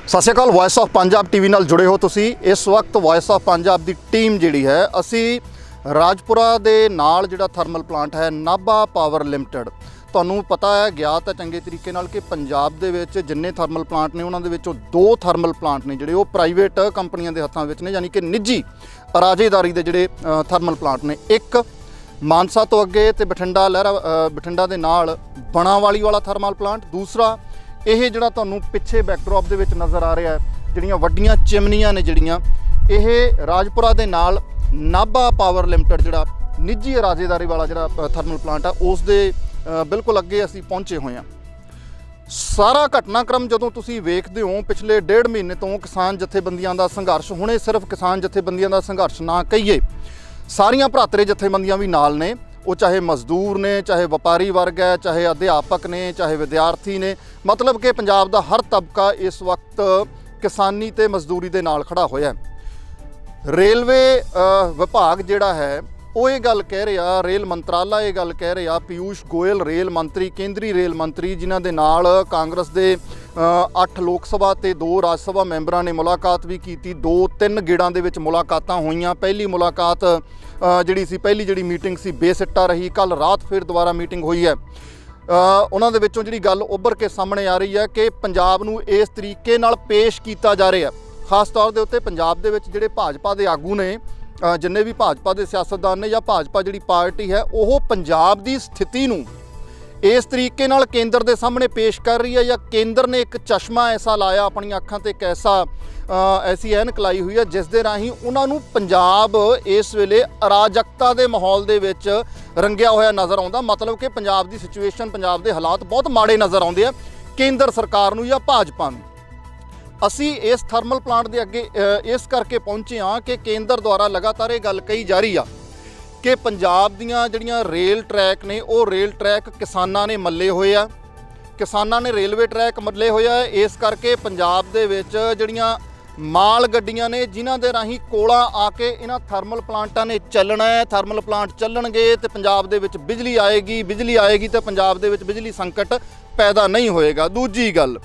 सत श्री अकाल। Voice of Punjab TV नाल जुड़े हो तुसी। इस वक्त वॉइस ऑफ पंजाब की टीम जिहड़ी है असी राजपुरा दे नाल जिहड़ा थर्मल प्लांट है नाभा पावर लिमिटेड, तुहानूं पता है ज्ञात है चंगे तरीके नाल कि पंजाब दे विच जिन्ने थर्मल प्लांट ने उन्हां दे विचों दो थर्मल प्लांट ने जिहड़े वो प्राइवेट कंपनियां दे हत्थां विच ने, यानी कि निजी राजेदारी दे जिहड़े थर्मल प्लांट ने। एक मानसा तो अगे ते बठिंडा दे नाल बनावाली वाला थर्मल प्लांट, दूसरा ਇਹ ਜਿਹੜਾ ਤੁਹਾਨੂੰ ਪਿੱਛੇ ਬੈਕਡ੍ਰੌਪ ਦੇ ਵਿੱਚ ਨਜ਼ਰ ਆ ਰਿਹਾ ਹੈ ਜਿਹੜੀਆਂ ਵੱਡੀਆਂ ਚਿਮਨੀਆਂ ਨੇ ਜਿਹੜੀਆਂ ਇਹ ਰਾਜਪੁਰਾ ਦੇ ਨਾਲ ਨਾਭਾ ਪਾਵਰ ਲਿਮਟਿਡ ਜਿਹੜਾ ਨਿੱਜੀ ਰਾਜੇਦਾਰੀ ਵਾਲਾ ਜਿਹੜਾ ਥਰਮਲ ਪਲਾਂਟ ਆ ਉਸ ਦੇ ਬਿਲਕੁਲ ਅੱਗੇ ਅਸੀਂ ਪਹੁੰਚੇ ਹੋਏ ਹਾਂ। ਸਾਰਾ ਘਟਨਾਕ੍ਰਮ ਜਦੋਂ ਤੁਸੀਂ ਵੇਖਦੇ ਹੋ ਪਿਛਲੇ 1.5 ਮਹੀਨੇ ਤੋਂ ਕਿਸਾਨ ਜਥੇਬੰਦੀਆਂ ਦਾ ਸੰਘਰਸ਼, ਹੁਣੇ ਸਿਰਫ ਕਿਸਾਨ ਜਥੇਬੰਦੀਆਂ ਦਾ ਸੰਘਰਸ਼ ਨਾ ਕਹੀਏ, ਸਾਰੀਆਂ ਭਰਾਤਰੇ ਜਥੇਬੰਦੀਆਂ ਵੀ ਨਾਲ ਨੇ। वो चाहे मजदूर ने, चाहे व्यापारी वर्ग है, चाहे अध्यापक ने, चाहे विद्यार्थी ने, मतलब कि पंजाब का हर तबका इस वक्त किसानी ते मजदूरी दे नाल खड़ा होया है। रेलवे विभाग जिहड़ा है वो ये गल कह रहा, रेल मंत्राला ये गल कह रहा, पीयूष गोयल रेल मंत्री, केंद्रीय रेल मंत्री जिन्हां दे नाल कांग्रेस दे 8 लोक सभा ते 2 राज सभा मैंबरां ने मुलाकात भी की, 2-3 गेड़ां दे विच मुलाकातां होईयां। पहली मुलाकात जिहड़ी सी, पहली जिहड़ी मीटिंग सी बेसिट्टा रही, कल रात फिर दोबारा मीटिंग हुई है। उन्हां दे विचों जिहड़ी गल उभर के सामने आ रही है कि पंजाब नूं इस तरीके नाल पेश कीता जा रहा है। खास तौर दे उत्ते पंजाब दे विच जिहड़े भाजपा दे आगू ने, जिन्ने भी भाजपा के सियासतदान ने या भाजपा जी पार्टी है वो पंजाब की स्थिति नूं इस तरीके नाल केंद्र के सामने पेश कर रही है, या केंद्र ने एक चश्मा ऐसा लाया अपनी अखां ते, कैसा ऐसी ऐनक लाई हुई है जिस दे राही उन्होंने पंजाब इस वेले अराजकता के माहौल दे विच रंगिया होया नज़र आउंदा। मतलब कि पंजाब की सिचुएशन, पंजाब के हालात बहुत माड़े नज़र आउंदे आ केंद्र सरकार नूं या भाजपा नूं। असी इस थर्मल प्लांट के अगे इस करके पहुँचे हाँ कि केंद्र द्वारा लगातार ये गल कही जा रही आ कि पंजाब दीयां जिहड़ियां रेल ट्रैक ने वो रेल ट्रैक किसानां ने मल्ले होए आ, किसानां ने रेलवे ट्रैक मल्ले होए आ। इस करके पंजाब दे विच जिहड़ियां माल गड्डियां ने जिन्हां दे राही कोला आके इन्हां थर्मल प्लांटां ने चलना है, थर्मल प्लांट चलणगे तो पंजाब दे विच बिजली आएगी तो पंजाब दे विच बिजली संकट पैदा नहीं होएगा। दूजी गल,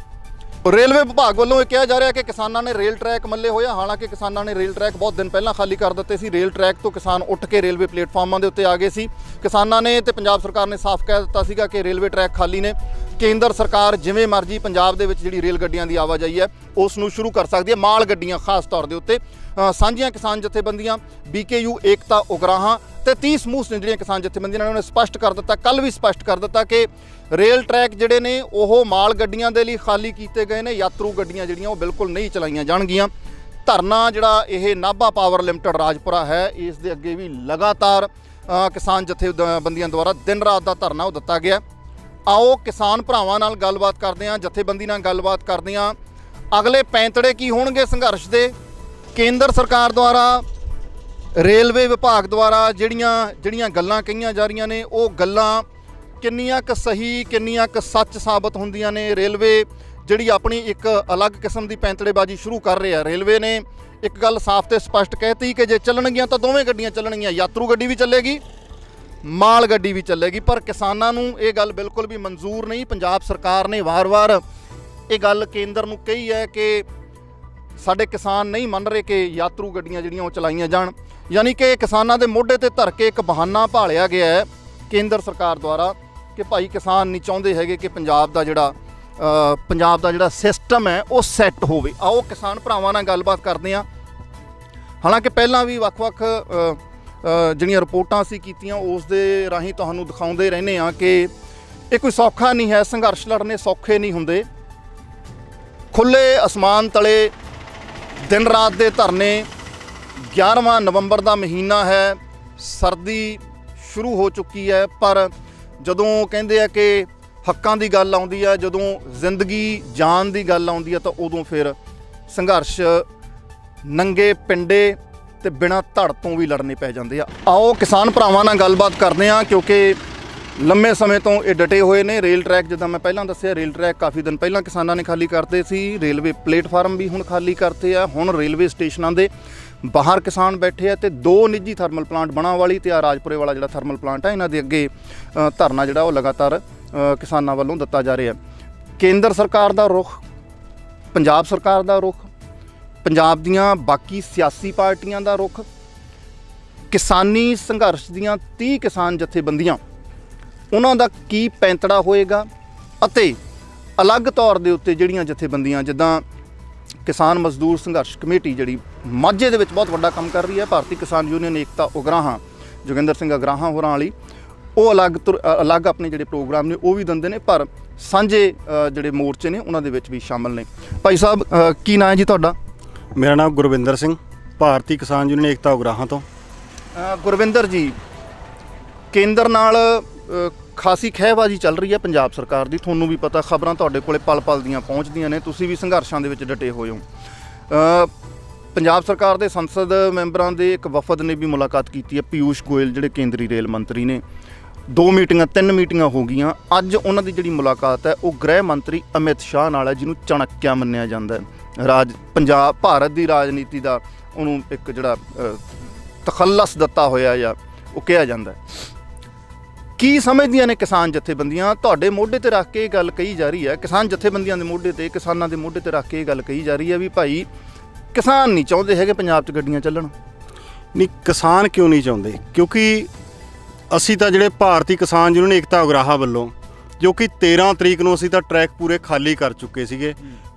रेलवे विभाग वालों ये कहा जा रहा है कि किसानों ने रेल ट्रैक मल्ले होया, हालांकि किसानों ने रेल ट्रैक बहुत दिन पहला खाली कर दिते सी। रेल ट्रैक तो किसान उठ के रेलवे प्लेटफॉर्मां दे उत्ते आ गए सी। किसानों ने ते पंजाब सरकार ने साफ कह दिता सीगा कि रेलवे ट्रैक खाली ने, केंद्र सरकार जिवें मर्जी पंजाब दे विच जिहड़ी रेल गड्डियां दी आवाजाही है उस नूं शुरू कर सकदी है। माल गड्डियां खास तौर दे उत्ते सांझियां किसान जथेबंदियां BKU एकता उगराहां ते 30 समूह ने जिहड़ियां किसान जथेबंदियां ने उन्होंने स्पष्ट कर दिता, कल भी स्पष्ट कर दिता कि रेल ट्रैक जिहड़े ने वो माल गड्डियां दे लई खाली कीते गए ने, यात्रू गड्डियां जिहड़ियां वो बिल्कुल नहीं चलाईयां जाणगीआं। धरना जिहड़ा ये नाभा पावर लिमिटेड राजपुरा है इस दे अगे भी लगातार किसान जथेबंदियां द्वारा दिन रात का धरना दिता गया। आओ किसान भरावां नाल गलबात करदे हां, जथेबंदी नाल गलबात करदे हां। अगले पैंतड़े की होणगे संघर्ष दे? केंद्र सरकार द्वारा, रेलवे विभाग द्वारा जिहड़ियां गल्लां कहीआं जा रहीआं ने वो गल्लां किन्नियां क सही किन्नियां क सच साबित होंदियां ने। रेलवे जिहड़ी अपनी एक अलग किस्म की पैंतड़ेबाजी शुरू कर रहा है। रेलवे ने एक गल साफ ते स्पष्ट कहती कि जे चलणगियां तो दोवें गड्डियां चलणगियां, यात्रू गड्डी भी चलेगी, माल गड्डी भी चलेगी। पर किसानां नूं ये गल बिल्कुल भी मंजूर नहीं। पंजाब सरकार ने वार-वार ये गल केंद्र नूं कही है कि साडे किसान नहीं मन रहे कि यात्रू गड्डियां जिहड़ियां वो चलाईयां जाण, यानी कि किसानां दे मोढे ते धर के एक बहाना भालिया गया है केंद्र सरकार द्वारा कि भाई किसान नहीं चाहते है कि पंजाब का जिहड़ा सिस्टम है वो सैट होवे। आओ किसान भरावां नाल गलबात करदे हां। हालांकि पहलां भी वख-वख जिहड़ियां रिपोर्टां असीं कीतियां उस दे राहीं तुहानूं दिखाउंदे रहने हां कि ये कोई सौखा नहीं है, संघर्ष लड़ने सौखे नहीं हुंदे। खुले आसमान तले दिन रात के धरने, 11वां नवंबर का महीना है, सर्दी शुरू हो चुकी है, पर जदों कहते हैं कि हक्कां की गल आउंदी है, जदों जिंदगी जान की गल आउंदी है, तो उदों फिर संघर्ष नंगे पिंडे ते बिना धड़ तो भी लड़ने पै जाते हैं। आओ किसान भरावां नाल गलबात करते हैं क्योंकि लंबे समय तो ये डटे हुए ने। रेल ट्रैक जिद्दां मैं पहलां दस्सिया, रेल ट्रैक काफ़ी दिन पहलां किसानां ने खाली करते सी, रेलवे प्लेटफार्म भी हुण खाली करते हैं। हुण रेलवे स्टेशनां दे बाहर किसान बैठे हैं तो 2 निजी थर्मल प्लांट बनावाली ते राजपुरे वाला जिहड़ा थर्मल प्लांट है इन्हां दे अगे धरना जिहड़ा वो लगातार किसानां वालों दिता जा रहा है। केंद्र सरकार का रुख पंजाब सरकार दा रुख, पंजाब दीआं बाकी सियासी पार्टियां दा रुख, किसानी संघर्ष दीआं 30 किसान जथेबंदियां उन्हां दा की पैंतड़ा होएगा अते अलग तौर दे उत्ते जिहड़ियां जथेबंदियां जिद्दां किसान मजदूर संघर्ष कमेटी जिहड़ी माਝੇ ਦੇ ਵਿੱਚ बहुत वड्डा काम कर रही है, भारतीय किसान यूनियन एकता उगराहां जोगिंदर सिंह अगराहां होरां वाली वो अलग अपने जिहड़े प्रोग्राम ने वो भी दिंदे ने, पर सांझे जिहड़े मोर्चे ने उन्हां दे विच भी शामिल ने। भाई साहब की नाम है जी तुहाडा? मेरा नाम गुरविंदर सिंह, भारतीय किसान यूनियन एकता उगराहां तो। गुरविंदर जी, केंद्र नाल खासी खहबाजी चल रही है पंजाब सरकार की, थोनों भी पता, खबरां तुहाडे कोले पल पल दियां पहुँचदियां ने, तुसीं भी संघर्षां दे विच डटे होए हो। पंजाब सरकार के संसद मैंबरां दे एक वफद ने भी मुलाकात की है, पीयूष गोयल जिहड़े केंद्रीय रेल मंत्री ने, 2 मीटिंगां 3 मीटिंगां हो गईयां। अज उन्हां दी जिहड़ी मुलाकात है वो गृह मंत्री अमित शाह नाल है, जिन्होंने चाणक्य मन्निया जांदा है। पंजाब भारत की राजनीति का उन्होंने एक जिहड़ा तखल्लस दिता होया या वो कहा जाता है। की समझदियां ने किसान जथेबंदियां? तुहाडे मोढे ते रख के गल कही जा रही है, किसान जथेबंदियां दे मोढे ते, किसानां दे मोढे ते रख के गल कही जा रही है भी भाई किसान नहीं चाहते है पंजाब च गड्डियां चलन। नहीं, किसान क्यों नहीं चाहते? क्योंकि असी तो जिहड़े भारतीय किसान यूनियन एकता उगराहां वल्लों जो कि 13 तरीक नूं असी तो ट्रैक पूरे खाली कर चुके सीगे,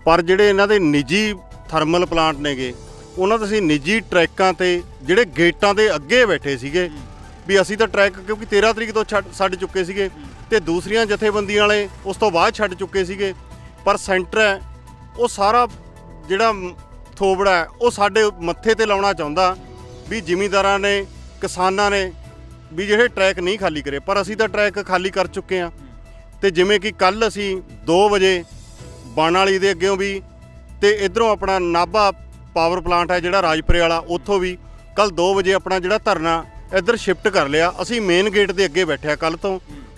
पर जिहड़े इन्हां दे निजी थर्मल प्लांट नेगे उन्हां दे असीं निजी ट्रैकां ते जिहड़े गेटां दे अगे बैठे सीगे भी असी तो ट्रैक क्योंकि 13 तरीक तो छड्ड चुके सीगे ते दूसरियां जथेबंदियां वाले उस तो बाद छड्ड चुके सीगे, पर सेंटर है वो सारा जिहड़ा थोबड़ा है वो साडे मत्थे ते लाउणा चाहुंदा भी जिमींदारां ने किसानां ने भी जिहड़े ट्रैक नहीं खाली करे, पर असी तो ट्रैक खाली कर चुके हैं। तो जिमें कि कल असी 2 वजे बाणाली दे अग्गों भी तो इधरों अपना नाभा पावर प्लांट है जिहड़ा राजपुरे वाला उत्थों भी कल 2 वजे अपना जिहड़ा धरना इधर शिफ्ट कर लिया। असी मेन गेट के अगे बैठे कल तो,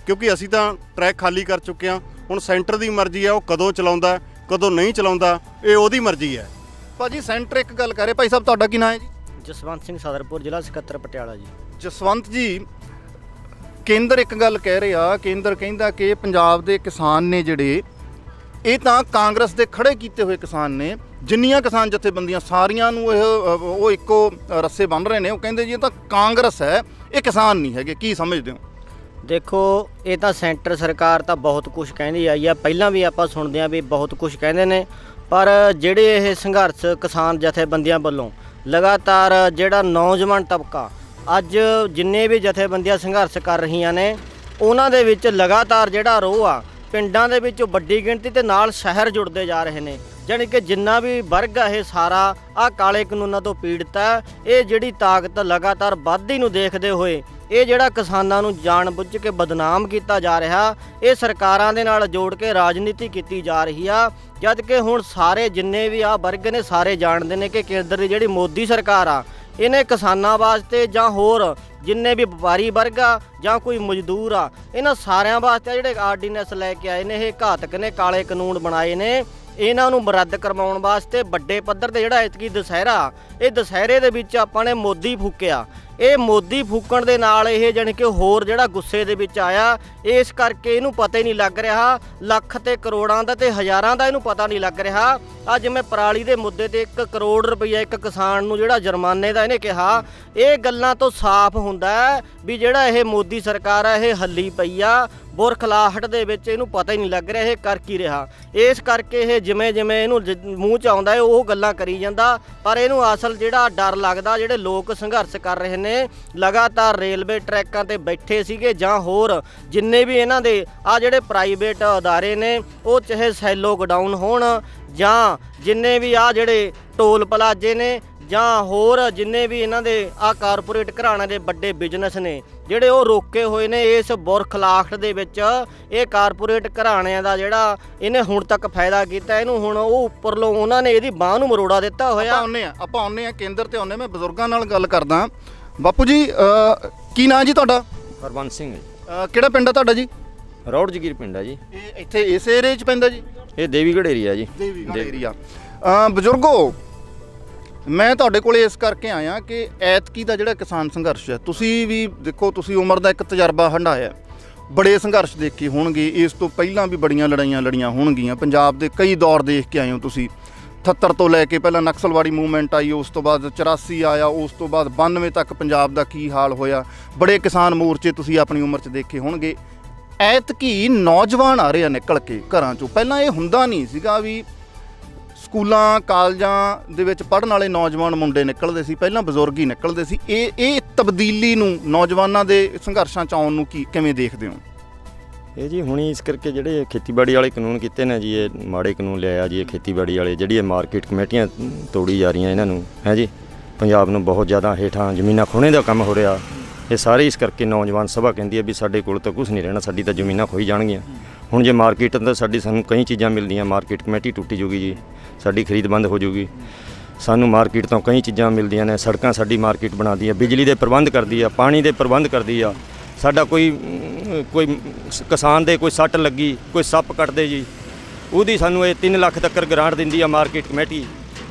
क्योंकि असी तो ट्रैक खाली कर चुके हैं। हुण सेंटर की मर्जी है वो कदों चलाउंदा कदों नहीं चलाउंदा, ये ओहदी मर्जी है। भाजी सेंटर एक गल करे, भाई साहब तुहाडा की नाम है जी? जसवंत सिंह सदरपुर, जिला सकत्तर पटियाला जी। जसवंत जी, केंद्र एक गल कह रहा, केंद्र कहता कि पंजाब के किसान ने जिहड़े ये तो कांग्रेस के खड़े किए हुए किसान ने, जिन्नियां किसान जथेबंदियां सारियां नूं वो इक्को रस्से बन रहे हैं, वो कहते जी तो कांग्रेस है, ये किसान नहीं है। की समझते हो? देखो ये तो सेंटर सरकार तो बहुत कुछ कहती आई है, पहला भी आप सुनते हैं भी बहुत कुछ कहते हैं, पर ਜਿਹੜੇ ਇਹ ਸੰਘਰਸ਼ किसान जथेबंदियां ਵੱਲੋਂ लगातार ਜਿਹੜਾ नौजवान तबका ਅੱਜ ਜਿੰਨੇ ਵੀ ਜਥੇਬੰਦੀਆਂ ਸੰਘਰਸ਼ ਕਰ ਰਹੀਆਂ ਨੇ ਉਹਨਾਂ ਦੇ ਵਿੱਚ ਲਗਾਤਾਰ ਜਿਹੜਾ ਰੋਹ ਆ ਪਿੰਡਾਂ ਦੇ ਵਿੱਚ ਵੱਡੀ ਗਿਣਤੀ ਤੇ ਨਾਲ ਸ਼ਹਿਰ ਜੁੜਦੇ ਜਾ ਰਹੇ ਨੇ, ਜਾਣੀ ਕਿ ਜਿੰਨਾ ਵੀ ਵਰਗ ਆ ਇਹ ਸਾਰਾ ਆ ਕਾਲੇ ਕਾਨੂੰਨਾਂ ਤੋਂ ਪੀੜਤ ਹੈ। ਇਹ ਜਿਹੜੀ ਤਾਕਤ ਲਗਾਤਾਰ ਵੱਧਦੀ ਨੂੰ ਦੇਖਦੇ ਹੋਏ ਇਹ ਜਿਹੜਾ ਕਿਸਾਨਾਂ ਨੂੰ ਜਾਣ ਬੁੱਝ ਕੇ ਬਦਨਾਮ ਕੀਤਾ ਜਾ ਰਿਹਾ, ਇਹ ਸਰਕਾਰਾਂ ਦੇ ਨਾਲ ਜੋੜ ਕੇ ਰਾਜਨੀਤੀ ਕੀਤੀ ਜਾ ਰਹੀ ਆ। ਜਦ ਕਿ ਹੁਣ ਸਾਰੇ ਜਿੰਨੇ ਵੀ ਆ ਵਰਗ ਨੇ ਸਾਰੇ ਜਾਣਦੇ ਨੇ ਕਿ ਕੇਂਦਰ ਦੀ ਜਿਹੜੀ ਮੋਦੀ ਸਰਕਾਰ ਆ ਇਹਨੇ ਕਿਸਾਨਾਂ ਵਾਸਤੇ ਜਾਂ ਹੋਰ ਜਿੰਨੇ ਵੀ ਵਪਾਰੀ ਵਰਗ ਆ ਜਾਂ ਕੋਈ ਮਜ਼ਦੂਰ ਆ ਇਹਨਾਂ ਸਾਰਿਆਂ ਵਾਸਤੇ ਜਿਹੜੇ ਆਰਡੀਨੈਂਸ ਲੈ ਕੇ ਆਏ ਨੇ ਇਹ ਘਾਤਕ ਨੇ, ਕਾਲੇ ਕਾਨੂੰਨ ਬਣਾਏ ਨੇ। ਇਹਨਾਂ ਨੂੰ ਰੱਦ ਕਰਵਾਉਣ ਵਾਸਤੇ ਵੱਡੇ ਪੱਧਰ ਤੇ ਜਿਹੜਾ ਐਤਕੀ ਦੁਸਹਿਰਾ, ਇਹ ਦੁਸਹਿਰੇ ਦੇ ਵਿੱਚ ਆਪਾਂ ਨੇ ਮੋਦੀ ਫੂਕਿਆ। ਇਹ ਮੋਦੀ ਫੂਕਣ ਦੇ ਨਾਲ ਇਹ ਜਾਣੀ ਕਿ ਹੋਰ ਜਿਹੜਾ ਗੁੱਸੇ ਦੇ ਵਿੱਚ ਆਇਆ, ਇਸ ਕਰਕੇ ਇਹਨੂੰ ਪਤਾ ਹੀ ਨਹੀਂ ਲੱਗ ਰਿਹਾ ਲੱਖ ਤੇ ਕਰੋੜਾਂ ਦਾ ਤੇ ਹਜ਼ਾਰਾਂ ਦਾ ਇਹਨੂੰ ਪਤਾ ਨਹੀਂ ਲੱਗ ਰਿਹਾ। ਅੱਜ ਜਿਵੇਂ ਪਰਾਲੀ ਦੇ ਮੁੱਦੇ ਤੇ 1 ਕਰੋੜ ਰੁਪਈਆ ਇੱਕ ਕਿਸਾਨ ਨੂੰ ਜਿਹੜਾ ਜੁਰਮਾਨੇ ਦਾ ਇਹਨੇ ਕਿਹਾ, ਇਹ ਗੱਲਾਂ ਤੋਂ ਸਾਫ਼ ਹੁੰਦਾ ਵੀ ਜਿਹੜਾ ਇਹ ਮੋਦੀ ਸਰਕਾਰ ਆ ਇਹ ਹੱਲੀ ਪਈ ਆ ਬੁਰਖਲਾਹਟ ਦੇ ਵਿੱਚ, ਇਹਨੂੰ ਪਤਾ ਹੀ ਨਹੀਂ ਲੱਗ ਰਿਹਾ ਇਹ ਕਰ ਕੀ ਰਿਹਾ। ਇਸ ਕਰਕੇ ਇਹ ਜਿਵੇਂ ਜਿਵੇਂ ਇਹਨੂੰ ਮੂੰਹ 'ਚ ਆਉਂਦਾ ਹੈ ਉਹ ਗੱਲਾਂ ਕਰੀ ਜਾਂਦਾ, ਪਰ ਇਹਨੂੰ ਅਸਲ ਜਿਹੜਾ ਡਰ ਲੱਗਦਾ ਜਿਹੜੇ ਲੋਕ ਸੰਘਰਸ਼ ਕਰ ਰਹੇ ਨੇ ਲਗਾਤਾਰ ਰੇਲਵੇ ਟਰੈਕਾਂ ਤੇ ਬੈਠੇ ਸੀਗੇ ਜਾਂ ਹੋਰ ਜਿੰਨੇ ਵੀ ਇਹਨਾਂ ਦੇ ਆ ਜਿਹੜੇ ਪ੍ਰਾਈਵੇਟ ਅਦਾਰੇ ਨੇ ਉਹ ਚਾਹੇ ਸੈਲੋ ਗੋਡਾਊਨ ਹੋਣ ਜਾਂ ਜਿੰਨੇ ਵੀ ਆ ਜਿਹੜੇ ਟੋਲ ਪਲਾਜੇ ਨੇ ਜਾਂ ਹੋਰ ਜਿੰਨੇ ਵੀ ਇਹਨਾਂ ਦੇ ਆ ਕਾਰਪੋਰੇਟ ਘਰਾਣਿਆਂ ਦੇ ਵੱਡੇ ਬਿਜ਼ਨਸ ਨੇ ਜਿਹੜੇ ਉਹ ਰੋਕੇ ਹੋਏ ਨੇ ਇਸ ਬੁਰਖਲਾਹਟ ਦੇ ਵਿੱਚ। ਇਹ ਕਾਰਪੋਰੇਟ ਘਰਾਣਿਆਂ ਦਾ ਜਿਹੜਾ ਇਹਨੇ ਹੁਣ ਤੱਕ ਫਾਇਦਾ ਕੀਤਾ, ਇਹਨੂੰ ਹੁਣ ਉਹ ਉੱਪਰਲੋਂ ਉਹਨਾਂ ਨੇ ਇਹਦੀ ਬਾਂਹ ਨੂੰ ਮਰੋੜਾ ਦਿੱਤਾ ਹੋਇਆ। ਆਪਾਂ ਆਉਂਦੇ ਆ ਕੇਂਦਰ ਤੇ ਆਉਂਦੇ, ਮੈਂ ਬਜ਼ੁਰਗਾਂ ਨਾਲ ਗੱਲ ਕਰਦਾ। ਬਾਪੂ ਜੀ ਕੀ ਨਾਂ ਜੀ ਤੁਹਾਡਾ? ਹਰਬੰਸ ਸਿੰਘ ਜੀ। ਕਿਹੜਾ ਪਿੰਡ ਆ ਤੁਹਾਡਾ ਜੀ? ਰੌੜ ਜਗੀਰ ਪਿੰਡ ਆ ਜੀ। ਇਹ ਇੱਥੇ ਇਸ ਏਰੀਏ 'ਚ ਪੈਂਦਾ ਜੀ? ਇਹ ਦੇਵੀਗੜ੍ਹ ਏਰੀਆ ਜੀ। ਦੇਵੀਗੜ੍ਹ ਏਰੀਆ। ਬਜ਼ੁਰਗੋ ਮੈਂ ਤੁਹਾਡੇ ਕੋਲ ਇਸ ਕਰਕੇ ਆਇਆ ਕਿ ਐਤਕੀ ਦਾ ਜਿਹੜਾ ਕਿਸਾਨ ਸੰਘਰਸ਼ ਹੈ, ਤੁਸੀਂ ਵੀ ਦੇਖੋ, ਤੁਸੀਂ ਉਮਰ ਦਾ ਇੱਕ ਤਜਰਬਾ ਹੰਢਾਇਆ, ਬੜੇ ਸੰਘਰਸ਼ ਦੇਖੇ ਹੋਣਗੇ, ਇਸ ਤੋਂ ਪਹਿਲਾਂ ਵੀ ਬੜੀਆਂ ਲੜਾਈਆਂ ਲੜੀਆਂ ਹੋਣਗੀਆਂ। ਪੰਜਾਬ ਦੇ ਕਈ ਦੌਰ ਦੇਖ ਕੇ ਆਏ ਹੋ ਤੁਸੀਂ। 78 ਤੋਂ ਲੈ ਕੇ ਪਹਿਲਾਂ ਨਕਸਲਵਾੜੀ ਮੂਵਮੈਂਟ ਆਈ, ਉਸ ਤੋਂ ਬਾਅਦ 84 ਆਇਆ, ਉਸ ਤੋਂ ਬਾਅਦ 92 ਤੱਕ ਪੰਜਾਬ ਦਾ ਕੀ ਹਾਲ ਹੋਇਆ। ਬੜੇ ਕਿਸਾਨ ਮੋਰਚੇ ਤੁਸੀਂ ਆਪਣੀ ਉਮਰ 'ਚ ਦੇਖੇ ਹੋਣਗੇ। ਐਤਕੀ ਨੌਜਵਾਨ ਆ ਰਹੇ ਆ ਨਿਕਲ ਕੇ ਘਰਾਂ 'ਚੋਂ। ਪਹਿਲਾਂ ਇਹ ਹੁੰਦਾ ਨਹੀਂ ਸੀਗਾ ਵੀ ਸਕੂਲਾਂ ਕਾਲਜਾਂ ਦੇ ਵਿੱਚ ਪੜ੍ਹਨ ਵਾਲੇ ਨੌਜਵਾਨ ਮੁੰਡੇ ਨਿਕਲਦੇ ਸੀ, ਪਹਿਲਾਂ ਬਜ਼ੁਰਗ ਹੀ ਨਿਕਲਦੇ ਸੀ। ਇਹ ਤਬਦੀਲੀ ਨੂੰ, ਨੌਜਵਾਨਾਂ ਦੇ ਸੰਘਰਸ਼ਾਂ 'ਚ ਆਉਣ ਨੂੰ ਕਿਵੇਂ ਦੇਖਦੇ ਹੋ? ਇਹ ਜੀ ਹੁਣੀ ਇਸ ਕਰਕੇ ਜਿਹੜੇ ਖੇਤੀਬਾੜੀ ਵਾਲੇ ਕਾਨੂੰਨ ਕੀਤੇ ਨੇ ਜੀ, ਇਹ ਮਾੜੇ ਕਾਨੂੰਨ ਲਿਆਇਆ ਜੀ। ਇਹ ਖੇਤੀਬਾੜੀ ਵਾਲੇ ਜਿਹੜੀ ਇਹ ਮਾਰਕੀਟ ਕਮੇਟੀਆਂ ਤੋੜੀ ਜਾ ਰਹੀਆਂ ਇਹਨਾਂ ਨੂੰ ਹੈ ਜੀ, ਪੰਜਾਬ ਨੂੰ ਬਹੁਤ ਜ਼ਿਆਦਾ ਹੇਠਾਂ ਜ਼ਮੀਨਾਂ ਖੋਹਣੇ ਦਾ ਕੰਮ ਹੋ ਰਿਹਾ। ਇਹ ਸਾਰੇ ਇਸ ਕਰਕੇ ਨੌਜਵਾਨ ਸਭਾ ਕਹਿੰਦੀ ਹੈ ਵੀ ਸਾਡੇ ਕੋਲ ਤਾਂ ਕੁਝ ਨਹੀਂ ਰਹਿਣਾ, ਸਾਡੀ ਤਾਂ ਜ਼ਮੀਨਾਂ ਖੋਈ ਜਾਣਗੀਆਂ। ਹੁਣ ਜੇ ਮਾਰਕੀਟ ਤਾਂ ਸਾਨੂੰ ਕਈ ਚੀਜ਼ਾਂ ਮਿਲਦੀਆਂ, ਮਾਰਕੀਟ ਕਮੇਟੀ ਟੁੱਟੀ ਜੂਗੀ ਜੀ, ਸਾਡੀ ਖਰੀਦ ਬੰਦ ਹੋ ਜੂਗੀ। ਸਾਨੂੰ ਮਾਰਕੀਟ ਤੋਂ ਕਈ ਚੀਜ਼ਾਂ ਮਿਲਦੀਆਂ ਨੇ, ਸੜਕਾਂ ਸਾਡੀ ਮਾਰਕੀਟ ਬਣਾਉਂਦੀ ਹੈ, ਬਿਜਲੀ ਦੇ ਪ੍ਰਬੰਧ ਕਰਦੀ ਆ, ਪਾਣੀ ਦੇ ਪ੍ਰਬੰਧ ਕਰਦੀ ਆ। ਸਾਡਾ ਕੋਈ ਕਿਸਾਨ ਦੇ ਕੋਈ ਸੱਟ ਲੱਗੀ, ਕੋਈ ਸੱਪ ਕੱਟਦੇ ਜੀ, ਉਹਦੀ ਸਾਨੂੰ ਇਹ 3 ਲੱਖ ਤੱਕ ਗ੍ਰਾਂਟ ਦਿੰਦੀ ਆ ਮਾਰਕੀਟ ਕਮੇਟੀ।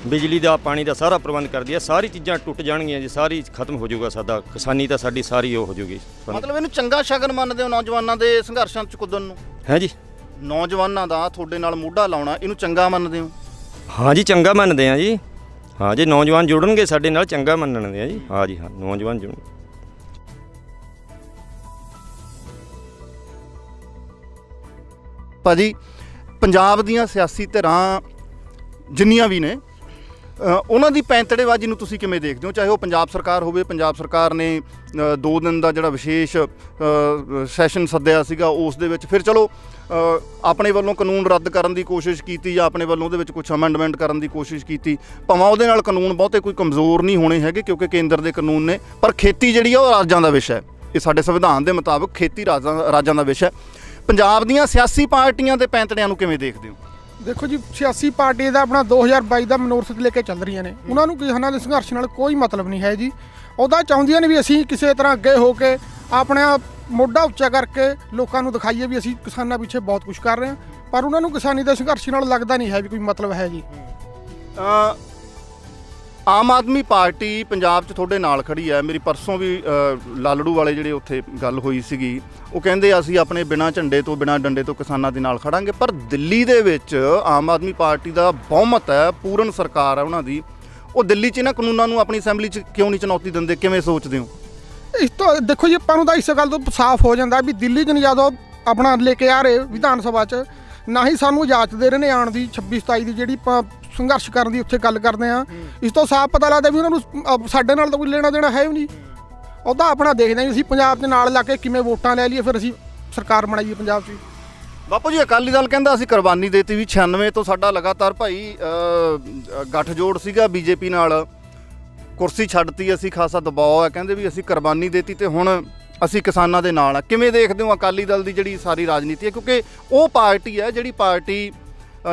ਬਿਜਲੀ ਦਾ, ਪਾਣੀ ਦਾ ਸਾਰਾ ਪ੍ਰਬੰਧ ਕਰਦੀ ਹੈ। ਸਾਰੀ ਚੀਜ਼ਾਂ ਟੁੱਟ ਜਾਣਗੀਆਂ ਜੀ, ਸਾਰੀ ਖਤਮ ਹੋ ਜਾਊਗਾ ਸਾਡਾ ਕਿਸਾਨੀ ਤਾਂ ਸਾਡੀ ਸਾਰੀ ਉਹ ਹੋ ਜਾਊਗੀ। ਮਤਲਬ ਇਹਨੂੰ ਚੰਗਾ ਸ਼ਗਨ ਮੰਨਦੇ ਹੋ ਨੌਜਵਾਨਾਂ ਦੇ ਸੰਘਰਸ਼ਾਂ 'ਚ ਕੁੱਦਣ ਨੂੰ? ਹੈ ਜੀ, ਨੌਜਵਾਨਾਂ ਦਾ ਤੁਹਾਡੇ ਨਾਲ ਮੋਢਾ ਲਾਉਣਾ, ਇਹਨੂੰ ਚੰਗਾ ਮੰਨਦੇ ਹੋ? ਹਾਂ ਜੀ, ਚੰਗਾ ਮੰਨਦੇ ਆ ਜੀ। ਹਾਂ ਜੇ ਨੌਜਵਾਨ ਜੁੜਨਗੇ ਸਾਡੇ ਨਾਲ, ਚੰਗਾ ਮੰਨਣਗੇ ਆ ਜੀ। ਹਾਂ ਜੀ ਹਾਂ, ਨੌਜਵਾਨ ਜੁੜਨ। ਭਾਜੀ, ਪੰਜਾਬ ਦੀਆਂ ਸਿਆਸੀ ਧਿਰਾਂ ਜਿੰਨੀਆਂ ਵੀ ਨੇ, ਉਹਨਾਂ ਦੀ ਪੈਂਤੜੇਬਾਜ਼ੀ ਨੂੰ ਤੁਸੀਂ ਕਿਵੇਂ ਦੇਖਦੇ ਹੋ? ਚਾਹੇ ਉਹ ਪੰਜਾਬ ਸਰਕਾਰ ਹੋਵੇ, ਪੰਜਾਬ ਸਰਕਾਰ ਨੇ 2 ਦਿਨ ਦਾ ਜਿਹੜਾ ਵਿਸ਼ੇਸ਼ ਸੈਸ਼ਨ ਸੱਦਿਆ ਸੀਗਾ, ਉਸ ਦੇ ਵਿੱਚ ਫਿਰ ਚਲੋ ਆਪਣੇ ਵੱਲੋਂ ਕਾਨੂੰਨ ਰੱਦ ਕਰਨ ਦੀ ਕੋਸ਼ਿਸ਼ ਕੀਤੀ ਜਾਂ ਆਪਣੇ ਵੱਲੋਂ ਉਹਦੇ ਵਿੱਚ ਕੁਝ ਅਮੈਂਡਮੈਂਟ ਕਰਨ ਦੀ ਕੋਸ਼ਿਸ਼ ਕੀਤੀ। ਭਾਵੇਂ ਉਹਦੇ ਨਾਲ ਕਾਨੂੰਨ ਬਹੁਤੇ ਕੋਈ ਕਮਜ਼ੋਰ ਨਹੀਂ ਹੋਣੇ ਹੈਗੇ ਕਿਉਂਕਿ ਕੇਂਦਰ ਦੇ ਕਾਨੂੰਨ ਨੇ, ਪਰ ਖੇਤੀ ਜਿਹੜੀ ਆ ਉਹ ਰਾਜਾਂ ਦਾ ਵਿਸ਼ਾ ਹੈ। ਇਹ ਸਾਡੇ ਸੰਵਿਧਾਨ ਦੇ ਮੁਤਾਬਕ ਖੇਤੀ ਰਾਜਾਂ ਦਾ ਵਿਸ਼ਾ ਹੈ। ਪੰਜਾਬ ਦੀਆਂ ਸਿਆਸੀ ਪਾਰਟੀਆਂ ਦੇ ਪੈਂਤੜਿਆਂ ਨੂੰ ਕਿਵੇਂ ਦੇਖਦੇ ਹੋ? ਦੇਖੋ ਜੀ, ਸਿਆਸੀ ਪਾਰਟੀ ਦਾ ਆਪਣਾ 2022 ਦਾ ਮਨੋਰਥ ਲੈ ਕੇ ਚੱਲ ਰਹੀਆਂ ਨੇ, ਉਹਨਾਂ ਨੂੰ ਕਿਸਾਨਾਂ ਦੇ ਸੰਘਰਸ਼ ਨਾਲ ਕੋਈ ਮਤਲਬ ਨਹੀਂ ਹੈ ਜੀ। ਉਹਦਾ ਚਾਹੁੰਦੀਆਂ ਨੇ ਵੀ ਅਸੀਂ ਕਿਸੇ ਤਰ੍ਹਾਂ ਅੱਗੇ ਹੋ ਕੇ ਆਪਣਾ ਮੋਢਾ ਉੱਚਾ ਕਰਕੇ ਲੋਕਾਂ ਨੂੰ ਦਿਖਾਈਏ ਵੀ ਅਸੀਂ ਕਿਸਾਨਾਂ ਪਿੱਛੇ ਬਹੁਤ ਕੁਝ ਕਰ ਰਹੇ ਹਾਂ, ਪਰ ਉਹਨਾਂ ਨੂੰ ਕਿਸਾਨੀ ਦੇ ਸੰਘਰਸ਼ ਨਾਲ ਲੱਗਦਾ ਨਹੀਂ ਹੈ ਵੀ ਕੋਈ ਮਤਲਬ ਹੈ ਜੀ। ਆਮ ਆਦਮੀ ਪਾਰਟੀ ਪੰਜਾਬ 'ਚ ਤੁਹਾਡੇ ਨਾਲ ਖੜੀ ਹੈ। ਮੇਰੀ ਪਰਸੋਂ ਵੀ ਲਾਲੜੂ ਵਾਲੇ ਜਿਹੜੇ ਉੱਥੇ ਗੱਲ ਹੋਈ ਸੀਗੀ, ਉਹ ਕਹਿੰਦੇ ਅਸੀਂ ਆਪਣੇ ਬਿਨਾਂ ਝੰਡੇ ਤੋਂ, ਬਿਨਾਂ ਡੰਡੇ ਤੋਂ ਕਿਸਾਨਾਂ ਦੇ ਨਾਲ ਖੜਾਂਗੇ। ਪਰ ਦਿੱਲੀ ਦੇ ਵਿੱਚ ਆਮ ਆਦਮੀ ਪਾਰਟੀ ਦਾ ਬਹੁਮਤ ਹੈ, ਪੂਰਨ ਸਰਕਾਰ ਹੈ ਉਹਨਾਂ ਦੀ। ਉਹ ਦਿੱਲੀ 'ਚ ਇਹਨਾਂ ਕਾਨੂੰਨਾਂ ਨੂੰ ਆਪਣੀ ਅਸੈਂਬਲੀ 'ਚ ਕਿਉਂ ਨਹੀਂ ਚੁਣੌਤੀ ਦਿੰਦੇ? ਕਿਵੇਂ ਸੋਚਦੇ ਹੋ? ਇਸ ਤੋਂ ਦੇਖੋ ਜੀ, ਆਪਾਂ ਨੂੰ ਤਾਂ ਇਸ ਗੱਲ ਤੋਂ ਸਾਫ਼ ਹੋ ਜਾਂਦਾ ਵੀ ਦਿੱਲੀ 'ਚ ਨਹੀਂ ਜਦੋਂ ਆਪਣਾ ਲੈ ਕੇ ਆ ਰਹੇ ਵਿਧਾਨ ਸਭਾ 'ਚ, ਨਾ ਹੀ ਸਾਨੂੰ ਇਜਾਜ਼ਤ ਦੇ ਰਹੇ ਨੇ ਆਉਣ ਦੀ 26-27 ਦੀ ਜਿਹੜੀ ਆਪਾਂ ਸੰਘਰਸ਼ ਕਰਨ ਦੀ ਉੱਥੇ ਗੱਲ ਕਰਦੇ ਹਾਂ। ਇਸ ਤੋਂ ਸਾਫ਼ ਪਤਾ ਲੱਗਦਾ ਵੀ ਉਹਨਾਂ ਨੂੰ ਸਾਡੇ ਨਾਲ ਤਾਂ ਕੋਈ ਲੈਣਾ ਦੇਣਾ ਹੈ ਵੀ ਨਹੀਂ। ਉਹਦਾ ਆਪਣਾ ਦੇਖਦੇ ਹਾਂ ਅਸੀਂ ਪੰਜਾਬ ਦੇ ਨਾਲ ਲਾ ਕੇ ਕਿਵੇਂ ਵੋਟਾਂ ਲੈ ਲਈਏ, ਫਿਰ ਅਸੀਂ ਸਰਕਾਰ ਬਣਾਈਏ ਪੰਜਾਬ 'ਚ। ਬਾਪੂ ਜੀ, ਅਕਾਲੀ ਦਲ ਕਹਿੰਦਾ ਅਸੀਂ ਕੁਰਬਾਨੀ ਦੇਤੀ ਵੀ 96 ਤੋਂ ਸਾਡਾ ਲਗਾਤਾਰ ਭਾਈ ਗੱਠਜੋੜ ਸੀਗਾ ਬੀਜੇਪੀ ਨਾਲ, ਕੁਰਸੀ ਛੱਡਤੀ, ਅਸੀਂ ਖਾਸਾ ਦਬਾਅ ਹੈ, ਕਹਿੰਦੇ ਵੀ ਅਸੀਂ ਕੁਰਬਾਨੀ ਦੇਤੀ ਤੇ ਹੁਣ ਅਸੀਂ ਕਿਸਾਨਾਂ ਦੇ ਨਾਲ ਆ। ਕਿਵੇਂ ਦੇਖਦੇ ਹੋ ਅਕਾਲੀ ਦਲ ਦੀ ਜਿਹੜੀ ਸਾਰੀ ਰਾਜਨੀਤੀ ਹੈ? ਕਿਉਂਕਿ ਉਹ ਪਾਰਟੀ ਹੈ ਜਿਹੜੀ ਪਾਰਟੀ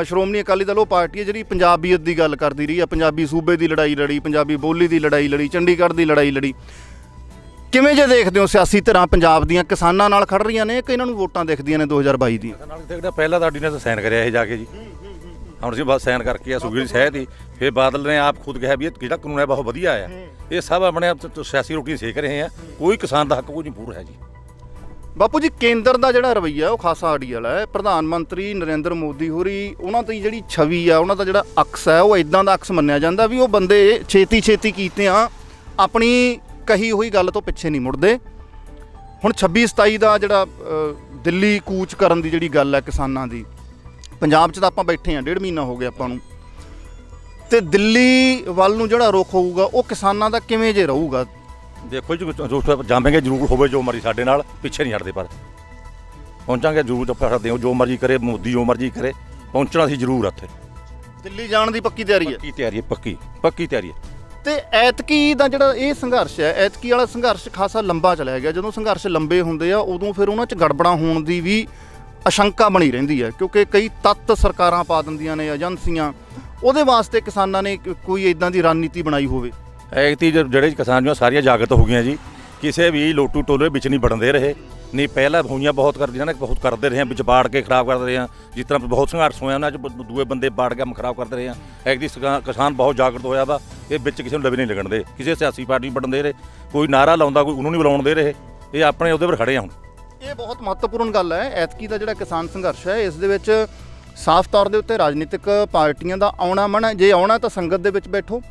ਸ਼੍ਰੋਮਣੀ ਅਕਾਲੀ ਦਲ ਉਹ ਪਾਰਟੀ ਹੈ ਜਿਹੜੀ ਪੰਜਾਬੀਅਤ ਦੀ ਗੱਲ ਕਰਦੀ ਰਹੀ ਹੈ, ਪੰਜਾਬੀ ਸੂਬੇ ਦੀ ਲੜਾਈ ਲੜੀ, ਪੰਜਾਬੀ ਬੋਲੀ ਦੀ ਲੜਾਈ ਲੜੀ, ਚੰਡੀਗੜ੍ਹ ਦੀ ਲੜਾਈ ਲੜੀ। ਕਿਵੇਂ ਜੇ ਦੇਖਦੇ ਹੋ ਸਿਆਸੀ ਧਿਰਾਂ ਪੰਜਾਬ ਦੀਆਂ ਕਿਸਾਨਾਂ ਨਾਲ ਖੜ ਰਹੀਆਂ ਨੇ ਕਿ ਇਹਨਾਂ ਨੂੰ ਵੋਟਾਂ ਦਿਖਦੀਆਂ ਨੇ 2022 ਦੀਆਂ? ਪਹਿਲਾਂ ਤਾਂ ਆਰਡੀਨੈਂਸ ਸਾਈਨ ਕਰਿਆ ਇਹ ਜਾ ਕੇ ਜੀ, ਹੁਣ ਅਸੀਂ ਬਸ ਸਾਈਨ ਕਰਕੇ ਆ ਸੁਖਬੀਰ ਸਾਹਿਬ ਦੀ। ਫਿਰ ਬਾਦਲ ਨੇ ਆਪ ਖੁਦ ਕਿਹਾ ਵੀ ਇਹ ਜਿਹੜਾ ਕਾਨੂੰਨ ਹੈ ਬਹੁਤ ਵਧੀਆ ਆ। ਇਹ ਸਭ ਆਪਣੇ ਸਿਆਸੀ ਰੋਟੀ ਸੇਕ ਰਹੇ ਆ, ਕੋਈ ਕਿਸਾਨ ਦਾ ਹੱਕ ਕੋਈ ਨਹੀਂ ਪੂਰਾ ਹੈ ਜੀ। ਬਾਪੂ ਜੀ, ਕੇਂਦਰ ਦਾ ਜਿਹੜਾ ਰਵੱਈਆ ਉਹ ਖਾਸਾ ਅੜੀ ਵਾਲਾ ਹੈ। ਪ੍ਰਧਾਨ ਮੰਤਰੀ ਨਰਿੰਦਰ ਮੋਦੀ ਹੋਰੀ, ਉਹਨਾਂ ਦੀ ਜਿਹੜੀ ਛਵੀ ਆ, ਉਹਨਾਂ ਦਾ ਜਿਹੜਾ ਅਕਸ ਹੈ, ਉਹ ਇਦਾਂ ਦਾ ਅਕਸ ਮੰਨਿਆ ਜਾਂਦਾ ਵੀ ਉਹ ਬੰਦੇ ਛੇਤੀ ਕੀਤੇ ਆ, ਆਪਣੀ ਕਹੀ ਹੋਈ ਗੱਲ ਤੋਂ ਪਿੱਛੇ ਨਹੀਂ ਮੁੜਦੇ। ਹੁਣ 26-27 ਦਾ ਜਿਹੜਾ ਦਿੱਲੀ ਕੂਚ ਕਰਨ ਦੀ ਜਿਹੜੀ ਗੱਲ ਹੈ ਕਿਸਾਨਾਂ ਦੀ, ਪੰਜਾਬ 'ਚ ਤਾਂ ਆਪਾਂ ਬੈਠੇ ਹਾਂ 1.5 ਮਹੀਨਾ ਹੋ ਗਿਆ ਆਪਾਂ ਨੂੰ, ਤੇ ਦਿੱਲੀ ਵੱਲ ਨੂੰ ਜਿਹੜਾ ਰੁਖ ਹੋਊਗਾ ਉਹ ਕਿਸਾਨਾਂ ਦਾ ਕਿਵੇਂ ਜੇ ਰਹੂਗਾ? ਦੇਖੋ ਜੀ, ਜਾਵਾਂਗੇ ਜ਼ਰੂਰ ਹੋਵੇ ਜੋ ਮਰਜ਼ੀ ਸਾਡੇ ਨਾਲ, ਪਿੱਛੇ ਨਹੀਂ ਹਟਦੇ, ਪਰ ਪਹੁੰਚਾਂਗੇ ਜ਼ਰੂਰ। ਸਕਦੇ ਹੋ ਜੋ ਮਰਜ਼ੀ ਕਰੇ ਮੋਦੀ, ਜੋ ਮਰਜ਼ੀ ਕਰੇ, ਪਹੁੰਚਣਾ ਸੀ ਜ਼ਰੂਰ ਉੱਥੇ। ਦਿੱਲੀ ਜਾਣ ਦੀ ਪੱਕੀ ਤਿਆਰੀ ਹੈ? ਪੱਕੀ ਤਿਆਰੀ ਹੈ, ਪੱਕੀ ਤਿਆਰੀ ਹੈ। ਤੇ ਐਤਕੀ ਦਾ ਜਿਹੜਾ ਇਹ ਸੰਘਰਸ਼ ਹੈ, ਐਤਕੀ ਵਾਲਾ ਸੰਘਰਸ਼ ਖਾਸਾ ਲੰਬਾ ਚਲਿਆ ਗਿਆ। ਜਦੋਂ ਸੰਘਰਸ਼ ਲੰਬੇ ਹੁੰਦੇ ਆ ਉਦੋਂ ਫਿਰ ਉਹਨਾਂ 'ਚ ਗੜਬੜਾਂ ਹੋਣ ਦੀ ਵੀ ਆਸ਼ੰਕਾ ਬਣੀ ਰਹਿੰਦੀ ਹੈ, ਕਿਉਂਕਿ ਕਈ ਤੱਤ ਸਰਕਾਰਾਂ ਪਾ ਦਿੰਦੀਆਂ ਨੇ, ਏਜੰਸੀਆਂ। ਉਹਦੇ ਵਾਸਤੇ ਕਿਸਾਨਾਂ ਨੇ ਕੋਈ ਇਦਾਂ ਦੀ ਰਣਨੀਤੀ ਬਣਾਈ ਹੋਵੇ? ਐਤਕੀ ਜਿਹੜੇ ਕਿਸਾਨ ਜੋ ਸਾਰੀਆਂ ਜਾਗਰਤ ਹੋ ਗਈਆਂ ਜੀ, ਕਿਸੇ ਵੀ ਲੋਟੂ ਟੋਲੇ ਵਿੱਚ ਨਹੀਂ ਵੜਨ ਦੇ ਰਹੇ। ਨਹੀਂ ਪਹਿਲਾਂ ਹੋਈਆਂ ਬਹੁਤ ਕਰਦੀਆਂ ਨੇ, ਬਹੁਤ ਕਰਦੇ ਰਹੇ, ਵਿੱਚ ਬਾੜ ਕੇ ਖਰਾਬ ਕਰਦੇ ਰਹੇ ਹਾਂ। ਜਿਸ ਤਰ੍ਹਾਂ ਬਹੁਤ ਸੰਘਰਸ਼ ਹੋਇਆ ਉਹਨਾਂ 'ਚ ਦੂਏ ਬੰਦੇ ਬਾੜ ਕੇ ਖਰਾਬ ਕਰਦੇ ਰਹੇ ਹਾਂ। ਐਤਕੀ ਕਿਸਾਨ ਬਹੁਤ ਜਾਗਰਤ ਹੋਇਆ ਵਾ, ਇਹ ਵਿੱਚ ਕਿਸੇ ਨੂੰ ਲਵੇ ਨਹੀਂ ਲੱਗਣ ਦੇ, ਕਿਸੇ ਸਿਆਸੀ ਪਾਰਟੀ ਨਹੀਂ ਵੜਨ ਦੇ ਰਹੇ, ਕੋਈ ਨਾਰਾ ਲਾਉਂਦਾ ਕੋਈ ਉਹਨੂੰ ਨਹੀਂ ਬੁਲਾਉਣ ਦੇ ਰਹੇ। ਇਹ ਆਪਣੇ ਉਹਦੇ ਪਰ ਖੜੇ ਆ। ਹੁਣ ਇਹ ਬਹੁਤ ਮਹੱਤਵਪੂਰਨ ਗੱਲ ਹੈ। ਐਤਕੀ ਦਾ ਜਿਹੜਾ ਕਿਸਾਨ ਸੰਘਰਸ਼ ਹੈ ਇਸ ਦੇ ਵਿੱਚ ਸਾਫ਼ ਤੌਰ ਦੇ ਉੱਤੇ ਰਾਜਨੀਤਿਕ ਪਾਰਟੀਆਂ ਦਾ ਆਉਣਾ ਮਨਾ, ਜੇ ਆਉਣਾ ਤਾਂ ਸੰਗਤ ਦੇ ਵਿੱਚ ਬੈਠੋ।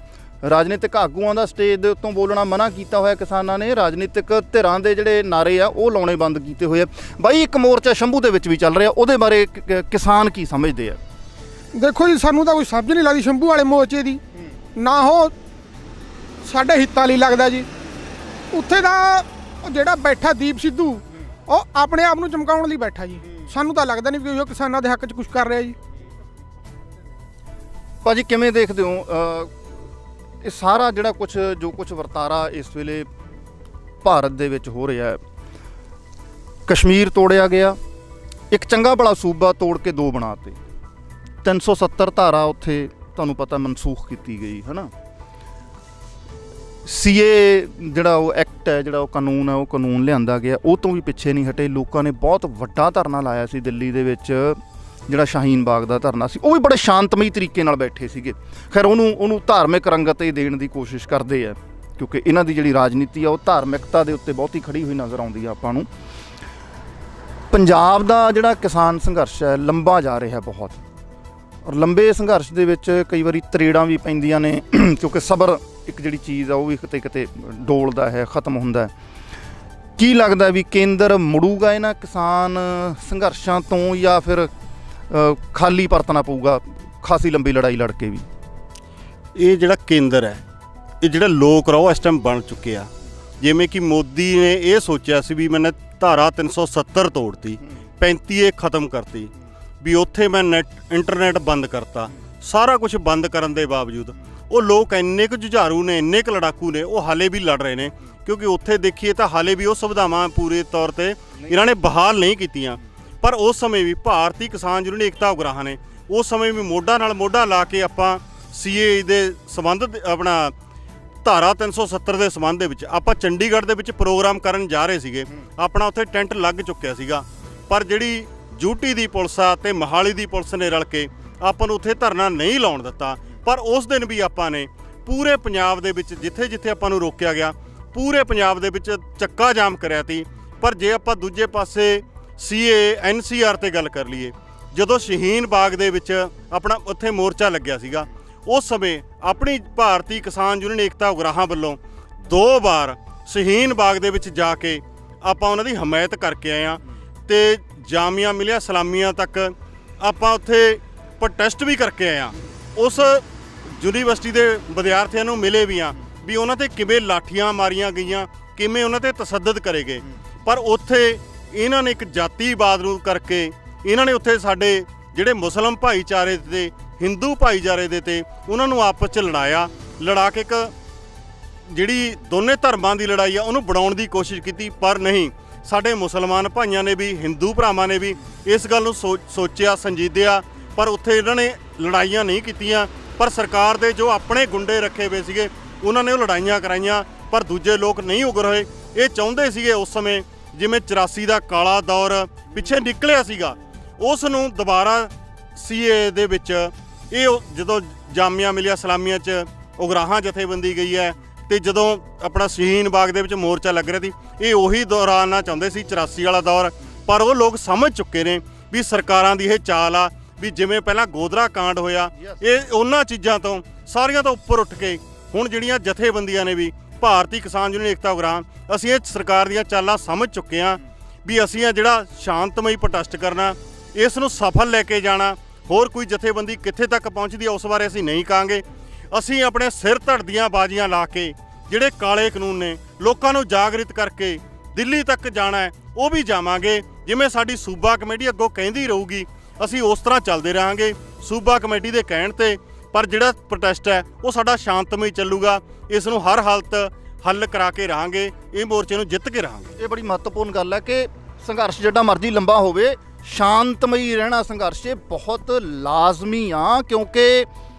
ਰਾਜਨੀਤਿਕ ਆਗੂਆਂ ਦਾ ਸਟੇਜ ਦੇ ਉੱਤੋਂ ਬੋਲਣਾ ਮਨਾ ਕੀਤਾ ਹੋਇਆ ਕਿਸਾਨਾਂ ਨੇ। ਰਾਜਨੀਤਿਕ ਧਿਰਾਂ ਦੇ ਜਿਹੜੇ ਨਾਅਰੇ ਆ ਉਹ ਲਾਉਣੇ ਬੰਦ ਕੀਤੇ ਹੋਏ ਆ। ਬਾਈ ਇੱਕ ਮੋਰਚਾ ਸ਼ੰਭੂ ਦੇ ਵਿੱਚ ਵੀ ਚੱਲ ਰਿਹਾ, ਉਹਦੇ ਬਾਰੇ ਕਿਸਾਨ ਕੀ ਸਮਝਦੇ ਆ? ਦੇਖੋ ਜੀ, ਸਾਨੂੰ ਤਾਂ ਕੋਈ ਸਮਝ ਨਹੀਂ ਲੱਗਦੀ ਸ਼ੰਭੂ ਵਾਲੇ ਮੋਰਚੇ ਦੀ, ਨਾ ਉਹ ਸਾਡੇ ਹਿੱਤਾਂ ਲਈ ਲੱਗਦਾ ਜੀ। ਉੱਥੇ ਦਾ ਜਿਹੜਾ ਬੈਠਾ ਦੀਪ ਸਿੱਧੂ, ਉਹ ਆਪਣੇ ਆਪ ਨੂੰ ਚਮਕਾਉਣ ਲਈ ਬੈਠਾ ਜੀ। ਸਾਨੂੰ ਤਾਂ ਲੱਗਦਾ ਨਹੀਂ ਕਿ ਉਹ ਕਿਸਾਨਾਂ ਦੇ ਹੱਕ 'ਚ ਕੁਝ ਕਰ ਰਿਹਾ ਜੀ। ਭਾਜੀ ਕਿਵੇਂ ਦੇਖਦੇ ਹੋ ਇਹ ਸਾਰਾ ਜਿਹੜਾ ਜੋ ਕੁਝ ਵਰਤਾਰਾ ਇਸ ਵੇਲੇ ਭਾਰਤ ਦੇ ਵਿੱਚ ਹੋ ਰਿਹਾ ਹੈ? ਕਸ਼ਮੀਰ ਤੋੜਿਆ ਗਿਆ, ਇੱਕ ਚੰਗਾ ਭਲਾ ਸੂਬਾ ਤੋੜ ਕੇ ਦੋ ਬਣਾਤੇ। 370 ਧਾਰਾ ਉੱਥੇ ਤੁਹਾਨੂੰ ਪਤਾ ਮਨਸੂਖ ਕੀਤੀ ਗਈ ਹੈ ਨਾ। ਸੀਏ ਜਿਹੜਾ ਉਹ ਐਕਟ ਹੈ, ਜਿਹੜਾ ਉਹ ਕਾਨੂੰਨ ਹੈ, ਉਹ ਕਾਨੂੰਨ ਲਿਆਂਦਾ ਗਿਆ, ਉਹ ਤੋਂ ਵੀ ਪਿੱਛੇ ਨਹੀਂ ਹਟੇ। ਲੋਕਾਂ ਨੇ ਬਹੁਤ ਵੱਡਾ ਧਰਨਾ ਲਾਇਆ ਸੀ ਦਿੱਲੀ ਦੇ ਵਿੱਚ, ਜਿਹੜਾ ਸ਼ਾਹੀਨ ਬਾਗ ਦਾ ਧਰਨਾ ਸੀ। ਉਹ ਵੀ ਬੜੇ ਸ਼ਾਂਤਮਈ ਤਰੀਕੇ ਨਾਲ ਬੈਠੇ ਸੀਗੇ। ਖੈਰ ਉਹਨੂੰ ਧਾਰਮਿਕ ਰੰਗਤ ਦੇਣ ਦੀ ਕੋਸ਼ਿਸ਼ ਕਰਦੇ ਆ, ਕਿਉਂਕਿ ਇਹਨਾਂ ਦੀ ਜਿਹੜੀ ਰਾਜਨੀਤੀ ਆ ਉਹ ਧਾਰਮਿਕਤਾ ਦੇ ਉੱਤੇ ਬਹੁਤੀ ਖੜੀ ਹੋਈ ਨਜ਼ਰ ਆਉਂਦੀ ਆ ਆਪਾਂ ਨੂੰ। ਪੰਜਾਬ ਦਾ ਜਿਹੜਾ ਕਿਸਾਨ ਸੰਘਰਸ਼ ਹੈ ਲੰਬਾ ਜਾ ਰਿਹਾ ਬਹੁਤ, ਔਰ ਲੰਬੇ ਸੰਘਰਸ਼ ਦੇ ਵਿੱਚ ਕਈ ਵਾਰੀ ਤਰੇੜਾਂ ਵੀ ਪੈਂਦੀਆਂ ਨੇ, ਕਿਉਂਕਿ ਸਬਰ ਇੱਕ ਜਿਹੜੀ ਚੀਜ਼ ਆ ਉਹ ਵੀ ਕਿਤੇ ਕਿਤੇ ਡੋਲਦਾ ਹੈ, ਖ਼ਤਮ ਹੁੰਦਾ ਹੈ। ਕੀ ਲੱਗਦਾ ਵੀ ਕੇਂਦਰ ਮੁੜੂਗਾ ਇਹਨਾਂ ਕਿਸਾਨ ਸੰਘਰਸ਼ਾਂ ਤੋਂ, ਜਾਂ ਫਿਰ ਖਾਲੀ ਪਰਤਣਾ ਪਊਗਾ ਖਾਸੀ ਲੰਬੀ ਲੜਾਈ ਲੜ ਕੇ ਵੀ? ਇਹ ਜਿਹੜਾ ਕੇਂਦਰ ਹੈ, ਇਹ ਜਿਹੜਾ ਲੋਕ ਰਾਹ ਇਸ ਟਾਈਮ ਬਣ ਚੁੱਕੇ ਆ। ਜਿਵੇਂ ਕਿ ਮੋਦੀ ਨੇ ਇਹ ਸੋਚਿਆ ਸੀ ਵੀ ਮੈਨੇ ਧਾਰਾ 370 ਤੋੜਤੀ, 35 ਖਤਮ ਕਰਤੀ, ਵੀ ਉੱਥੇ ਮੈਂ ਇੰਟਰਨੈਟ ਬੰਦ ਕਰਤਾ। ਸਾਰਾ ਕੁਝ ਬੰਦ ਕਰਨ ਦੇ ਬਾਵਜੂਦ ਉਹ ਲੋਕ ਇੰਨੇ ਕੁ ਜੁਝਾਰੂ ਨੇ, ਇੰਨੇ ਕੁ ਲੜਾਕੂ ਨੇ, ਉਹ ਹਾਲੇ ਵੀ ਲੜ ਰਹੇ ਨੇ। ਕਿਉਂਕਿ ਉੱਥੇ ਦੇਖੀਏ ਤਾਂ ਹਾਲੇ ਵੀ ਉਹ ਸੁਵਿਧਾਵਾਂ ਪੂਰੇ ਤੌਰ 'ਤੇ ਇਹਨਾਂ ਨੇ ਬਹਾਲ ਨਹੀਂ ਕੀਤੀਆਂ। ਪਰ ਉਸ ਸਮੇਂ ਵੀ ਭਾਰਤੀ ਕਿਸਾਨ ਯੂਨੀਅਨ ਏਕਤਾ ਉਗਰਾਹਾਂ ਨੇ ਉਸ ਸਮੇਂ ਵੀ ਮੋਢਾ ਨਾਲ ਮੋਢਾ ਲਾ ਕੇ ਆਪਾਂ ਸੀਏ ਦੇ ਸੰਬੰਧ ਆਪਣਾ ਧਾਰਾ 370 ਦੇ ਸੰਬੰਧ ਦੇ ਵਿੱਚ ਆਪਾਂ ਚੰਡੀਗੜ੍ਹ ਦੇ ਵਿੱਚ ਪ੍ਰੋਗਰਾਮ ਕਰਨ ਜਾ ਰਹੇ ਸੀਗੇ। ਆਪਣਾ ਉੱਥੇ ਟੈਂਟ ਲੱਗ ਚੁੱਕਿਆ ਸੀਗਾ, ਪਰ ਜਿਹੜੀ ਯੂਟੀ ਦੀ ਪੁਲਿਸ ਆ ਅਤੇ ਮੋਹਾਲੀ ਦੀ ਪੁਲਿਸ ਨੇ ਰਲ ਕੇ ਆਪਾਂ ਨੂੰ ਉੱਥੇ ਧਰਨਾ ਨਹੀਂ ਲਾਉਣ ਦਿੱਤਾ। ਪਰ ਉਸ ਦਿਨ ਵੀ ਆਪਾਂ ਨੇ ਪੂਰੇ ਪੰਜਾਬ ਦੇ ਵਿੱਚ ਜਿੱਥੇ ਜਿੱਥੇ ਆਪਾਂ ਨੂੰ ਰੋਕਿਆ ਗਿਆ, ਪੂਰੇ ਪੰਜਾਬ ਦੇ ਵਿੱਚ ਚੱਕਾ ਜਾਮ ਕਰਿਆ ਤੀ। ਪਰ ਜੇ ਆਪਾਂ ਦੂਜੇ ਪਾਸੇ ਸੀਏ NCR 'ਤੇ ਗੱਲ ਕਰ ਲਈਏ, ਜਦੋਂ ਸ਼ਹੀਨ ਬਾਗ ਦੇ ਵਿੱਚ ਆਪਣਾ ਉੱਥੇ ਮੋਰਚਾ ਲੱਗਿਆ ਸੀਗਾ, ਉਸ ਸਮੇਂ ਆਪਣੀ ਭਾਰਤੀ ਕਿਸਾਨ ਯੂਨੀਅਨ ਏਕਤਾ ਉਗਰਾਹਾਂ ਵੱਲੋਂ 2 ਵਾਰ ਸ਼ਹੀਨ ਬਾਗ ਦੇ ਵਿੱਚ ਜਾ ਕੇ ਆਪਾਂ ਉਹਨਾਂ ਦੀ ਹਮਾਇਤ ਕਰਕੇ ਆਏ ਹਾਂ। ਅਤੇ ਜਾਮੀਆ ਮਿਲਿਆ ਸਲਾਮੀਆਂ ਤੱਕ ਆਪਾਂ ਉੱਥੇ ਪ੍ਰੋਟੈਸਟ ਵੀ ਕਰਕੇ ਆਏ ਹਾਂ। ਉਸ ਯੂਨੀਵਰਸਿਟੀ ਦੇ ਵਿਦਿਆਰਥੀਆਂ ਨੂੰ ਮਿਲੇ ਵੀ ਹਾਂ ਵੀ ਉਹਨਾਂ 'ਤੇ ਕਿਵੇਂ ਲਾਠੀਆਂ ਮਾਰੀਆਂ ਗਈਆਂ, ਕਿਵੇਂ ਉਹਨਾਂ 'ਤੇ ਤਸੱਦਦ ਕਰੇ ਗਏ। ਪਰ ਉੱਥੇ ਇਹਨਾਂ ਨੇ ਇੱਕ ਜਾਤੀਵਾਦ ਨੂੰ ਕਰਕੇ ਇਹਨਾਂ ਨੇ ਉੱਥੇ ਸਾਡੇ ਜਿਹੜੇ ਮੁਸਲਿਮ ਭਾਈਚਾਰੇ ਤੇ ਹਿੰਦੂ ਭਾਈਚਾਰੇ ਦੇ ਤੇ ਉਹਨਾਂ ਨੂੰ ਆਪਸ 'ਚ ਲੜਾ ਕੇ ਇੱਕ ਜਿਹੜੀ ਦੋਨੇ ਧਰਮਾਂ ਦੀ ਲੜਾਈ ਆ ਉਹਨੂੰ ਬਣਾਉਣ ਦੀ ਕੋਸ਼ਿਸ਼ ਕੀਤੀ। ਪਰ ਨਹੀਂ, ਸਾਡੇ ਮੁਸਲਮਾਨ ਭਾਈਆਂ ਨੇ ਵੀ, ਹਿੰਦੂ ਭਰਾਵਾਂ ਨੇ ਵੀ ਇਸ ਗੱਲ ਨੂੰ ਸੋਚਿਆ, ਸੰਜੀਦਿਆ। ਪਰ ਉੱਥੇ ਇਹਨਾਂ ਨੇ ਲੜਾਈਆਂ ਨਹੀਂ ਕੀਤੀਆਂ। ਪਰ ਸਰਕਾਰ ਦੇ ਜੋ ਆਪਣੇ ਗੁੰਡੇ ਰੱਖੇ ਹੋਏ ਸੀਗੇ ਉਹਨਾਂ ਨੇ ਉਹ ਲੜਾਈਆਂ ਕਰਾਈਆਂ। ਪਰ ਦੂਜੇ ਲੋਕ ਨਹੀਂ ਉਗਰ ਹੋਏ। ਇਹ ਚਾਹੁੰਦੇ ਸੀਗੇ ਉਸ ਸਮੇਂ ਜਿਵੇਂ 84 ਦਾ ਕਾਲਾ ਦੌਰ ਪਿੱਛੇ ਨਿਕਲਿਆ ਸੀਗਾ, ਉਸ ਨੂੰ ਦੁਬਾਰਾ ਸੀਏ ਦੇ ਵਿੱਚ ਇਹ ਜਦੋਂ ਜਾਮੀਆ ਮਿਲਿਆ ਸਲਾਮੀਆਂ 'ਚ ਉਗਰਾਹਾਂ ਜਥੇਬੰਦੀ ਗਈ ਹੈ ਅਤੇ ਜਦੋਂ ਆਪਣਾ ਸ਼ਹੀਨ ਬਾਗ ਦੇ ਵਿੱਚ ਮੋਰਚਾ ਲੱਗ ਰਿਹਾ ਸੀ, ਇਹ ਉਹੀ ਦੌਰਾਨਾ ਚਾਹੁੰਦੇ ਸੀ 84 ਵਾਲਾ ਦੌਰ। ਪਰ ਉਹ ਲੋਕ ਸਮਝ ਚੁੱਕੇ ਨੇ ਵੀ ਸਰਕਾਰਾਂ ਦੀ ਇਹ ਚਾਲ ਆ ਵੀ ਜਿਵੇਂ ਪਹਿਲਾਂ ਗੋਧਰਾ ਕਾਂਡ ਹੋਇਆ, ਇਹ ਉਹਨਾਂ ਚੀਜ਼ਾਂ ਤੋਂ ਸਾਰੀਆਂ ਤੋਂ ਉੱਪਰ ਉੱਠ ਕੇ ਹੁਣ ਜਿਹੜੀਆਂ ਜਥੇਬੰਦੀਆਂ ਨੇ ਵੀ ਭਾਰਤੀ ਕਿਸਾਨ ਯੂਨੀਅਨ ਏਕਤਾ ਉਗਰਾਹਾਂ, ਅਸੀਂ ਇਹ ਸਰਕਾਰ ਦੀਆਂ ਚਾਲਾਂ ਸਮਝ ਚੁੱਕੇ ਹਾਂ ਵੀ ਅਸੀਂ ਇਹ ਜਿਹੜਾ ਸ਼ਾਂਤਮਈ ਪ੍ਰੋਟੈਸਟ ਕਰਨਾ, ਇਸ ਨੂੰ ਸਫਲ ਲੈ ਕੇ ਜਾਣਾ। ਹੋਰ ਕੋਈ ਜਥੇਬੰਦੀ ਕਿੱਥੇ ਤੱਕ ਪਹੁੰਚਦੀ ਹੈ ਉਸ ਬਾਰੇ ਅਸੀਂ ਨਹੀਂ ਕਹਾਂਗੇ। ਅਸੀਂ ਆਪਣੇ ਸਿਰ ਧੜ ਦੀਆਂ ਬਾਜ਼ੀਆਂ ਲਾ ਕੇ ਜਿਹੜੇ ਕਾਲੇ ਕਾਨੂੰਨ ਨੇ ਲੋਕਾਂ ਨੂੰ ਜਾਗਰਿਤ ਕਰਕੇ ਦਿੱਲੀ ਤੱਕ ਜਾਣਾ ਹੈ, ਉਹ ਵੀ ਜਾਵਾਂਗੇ। ਜਿਵੇਂ ਸਾਡੀ ਸੂਬਾ ਕਮੇਟੀ ਅੱਗੋਂ ਕਹਿੰਦੀ ਰਹੂਗੀ ਅਸੀਂ ਉਸ ਤਰ੍ਹਾਂ ਚੱਲਦੇ ਰਹਾਂਗੇ ਸੂਬਾ ਕਮੇਟੀ ਦੇ ਕਹਿਣ 'ਤੇ। ਪਰ ਜਿਹੜਾ ਪ੍ਰੋਟੈਸਟ ਹੈ ਉਹ ਸਾਡਾ ਸ਼ਾਂਤਮਈ ਚੱਲੂਗਾ। ਇਸ ਨੂੰ ਹਰ ਹਾਲਤ ਹੱਲ ਕਰਾ ਕੇ ਰਹਾਂਗੇ, ਇਹ ਮੋਰਚੇ ਨੂੰ ਜਿੱਤ ਕੇ ਰਹਾਂਗੇ। ਇਹ ਬੜੀ ਮਹੱਤਵਪੂਰਨ ਗੱਲ ਹੈ ਕਿ ਸੰਘਰਸ਼ ਜਿੱਡਾ ਮਰਜ਼ੀ ਲੰਬਾ ਹੋਵੇ, ਸ਼ਾਂਤਮਈ ਰਹਿਣਾ ਸੰਘਰਸ਼ ਇਹ ਬਹੁਤ ਲਾਜ਼ਮੀ ਆ। ਕਿਉਂਕਿ